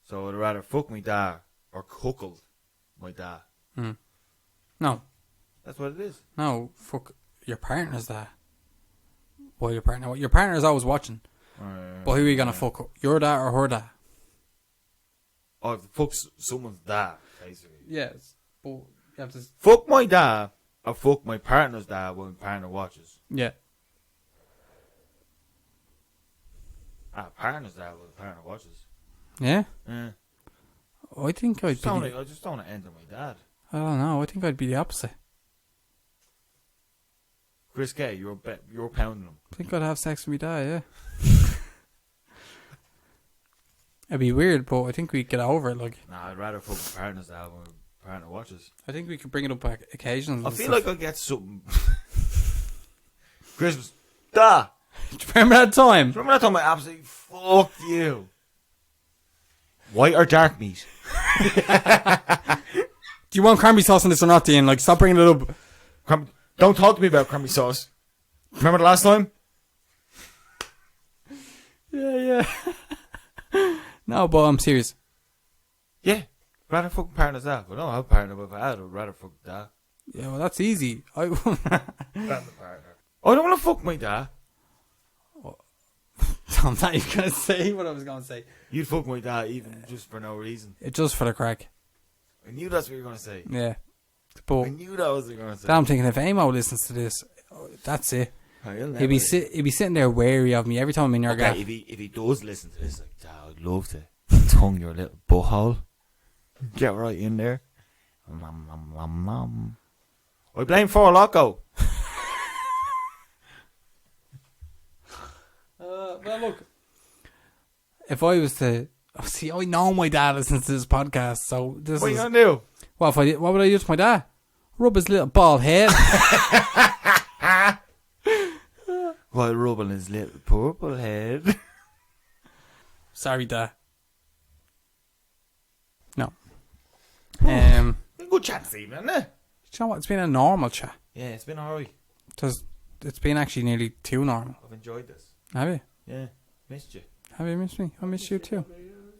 So I'd rather fuck my dad or cuckold my dad. No. That's what it is. No, fuck your partner's dad. While your partner is always watching. But who are you gonna fuck? Your dad or her dad? Oh, fuck someone's dad, basically. Yes, but you have to. Fuck my dad or fuck my partner's dad when my partner watches. Yeah. Partner's dad when my partner watches. Yeah. Yeah. I think I'd be. I just don't want to enter my dad. I don't know. I think I'd be the opposite. Chris K, you're pounding him. I think I'd have sex with my dad. Yeah. It'd be weird, but I think we'd get over it. Like, Nah, I'd rather fuck my partner's dad when my partner watches. I think we could bring it up back occasionally. I feel like I'll get something. Christmas. Da! Do you remember that time? Remember that time I absolutely fucked you? White or dark meat? Do you want cranberry sauce in this or not, Dean? Like, stop bringing it up. Don't talk to me about cranberry sauce. Remember the last time? Yeah. No, but I'm serious. Yeah. Rather fuck my partner's dad. But I don't have a partner, but if I had, I'd rather fuck dad. Yeah, well, that's easy. Than the partner. I don't want to fuck my dad. I'm not even going to say what I was going to say. You'd fuck my dad even just for no reason. It's just for the crack. I knew that's what you were going to say. Yeah. But I knew that was what you were going to say. then I'm thinking if Amo listens to this, that's it. Oh, He'd be sitting there wary of me every time I'm in your gaff. if he does listen to this, like, Dad, I'd love to tongue your little butthole. Get right in there. I blame 4 Loco. Well, look. If I was to... See, I know my dad listens to this podcast, so this What are is... you going to do? What would I do to my dad? Rub his little bald head. while rubbing his little purple head. Sorry, Dad. No. Been a good chat this evening, isn't it? Do you know what? It's been a normal chat. Yeah, it's been alright. It's been actually nearly too normal. I've enjoyed this. Have you? Yeah, missed you. Have you missed me? I miss you too.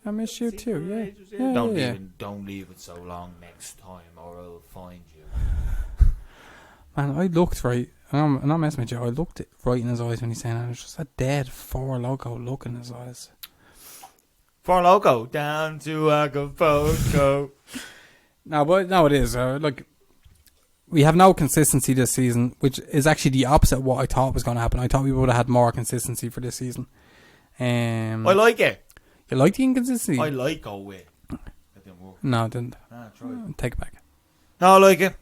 I miss you too. Yeah. Don't leave it so long next time, or I'll find you. Man, I looked right. I'm not messing with you. I looked it right in his eyes when he's saying it. It was just a dead Four Loco look in his eyes. For Loco down to Acapulco. No, it is. Like, we have no consistency this season, which is actually the opposite of what I thought was going to happen. I thought we would have had more consistency for this season. I like it. You like the inconsistency? I like go with. It didn't work. No, it didn't. Try it. Take it back. No, I like it.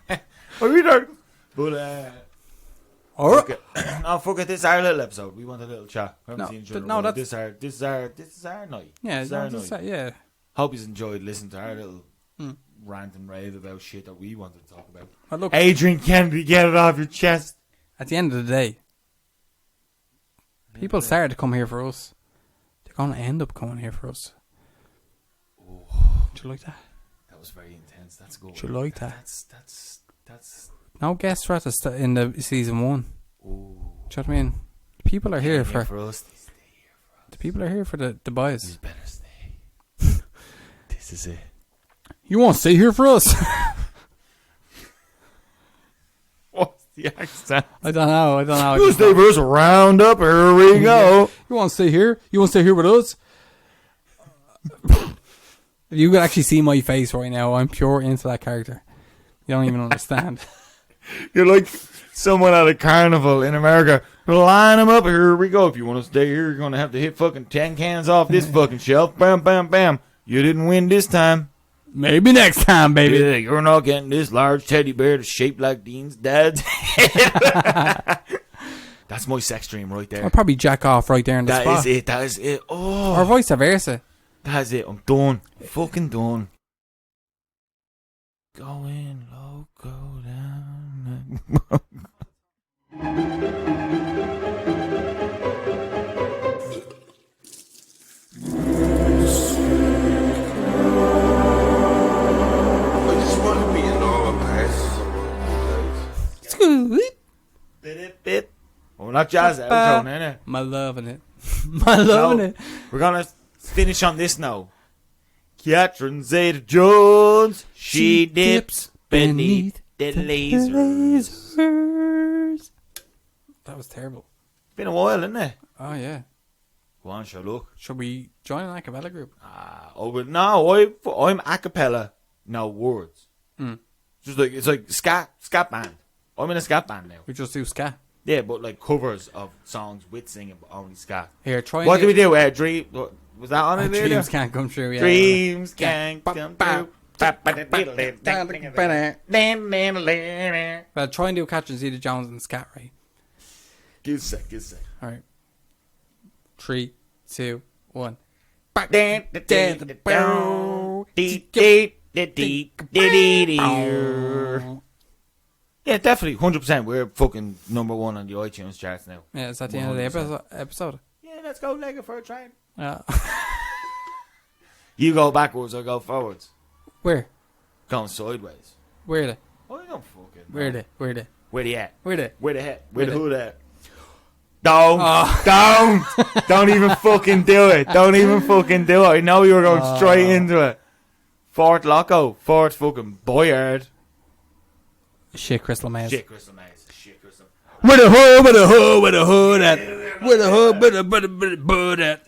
I really don't. But Alright. fuck it. No, fuck it. This is our little episode. We want a little chat. We haven't No, seen each other. but no, This is our night. Yeah, This is our night. yeah. Hope you enjoyed listening to our little rant and rave about shit that we wanted to talk about. But look, Adrian Kennedy, get it off your chest. at the end of the day, people started to come here for us. They're going to end up coming here for us. Oh, Do you like that? that was very intense. That's good. Do you like that? That's. No guests for us in the season 1. Oh. Do you know what I mean? People are here for us. They stay here for us. the people are here for the You boys. better stay. This is it. You won't stay here for us. What's the accent? I don't know. You stay for us. Round up. Here we go. You want to stay here? You want to stay here with us? If you could actually see my face right now, I'm pure into that character. You don't even understand. You're like someone at a carnival in America. Line them up. Here we go. If you want to stay here, you're going to have to hit fucking 10 cans off this fucking shelf. Bam, bam, bam. You didn't win this time. Maybe next time, baby. Yeah, you're not getting this large teddy bear that's shaped like Dean's dad's head. That's my sex dream right there. I'll probably jack off right there in the spot. That is it. Oh. Or vice versa. That's it. I'm done. Fucking done. Going loco down. I just want to be a normal person. Bit. We're not jazz outro, innit? My loving it. My loving it. We're gonna finish on this now. Catherine Zeta-Jones, she dips beneath the lasers. That was terrible. Been a while, isn't it? Oh, yeah. Go on, sure, look. Should we join an a cappella group? But no, I'm a cappella, no words. Just like it's like scat band. I'm in a scat band now. We just do ska. Yeah, but like covers of songs with singing, but only scat. Here, try What and do we do? Dream? Was that on it? Dreams can't come true, yeah. Dreams can't come true. Well, try and do Catherine Zeta-Jones and scat, right? Give a sec. Alright. 3, 2, 1. Yeah, definitely, 100%. We're fucking number 1 on the iTunes charts now. Yeah, is that the end of the episode? Yeah, let's go Lego for a train. Yeah. You go backwards, I go forwards. Where? Going sideways. Where they? I don't fucking know. Where they? Where they at? Where they? Where the heck? Where Where the they? hood at? Don't even fucking do it. Don't even fucking do it. I know you were going straight into it. Fort Loco. Fort fucking Boyard. Shit, Crystal Maze. Shit, Crystal Maze. Shit, Crystal. Where the hood, where the hood, where the hood at? Where the hood, where the hood at?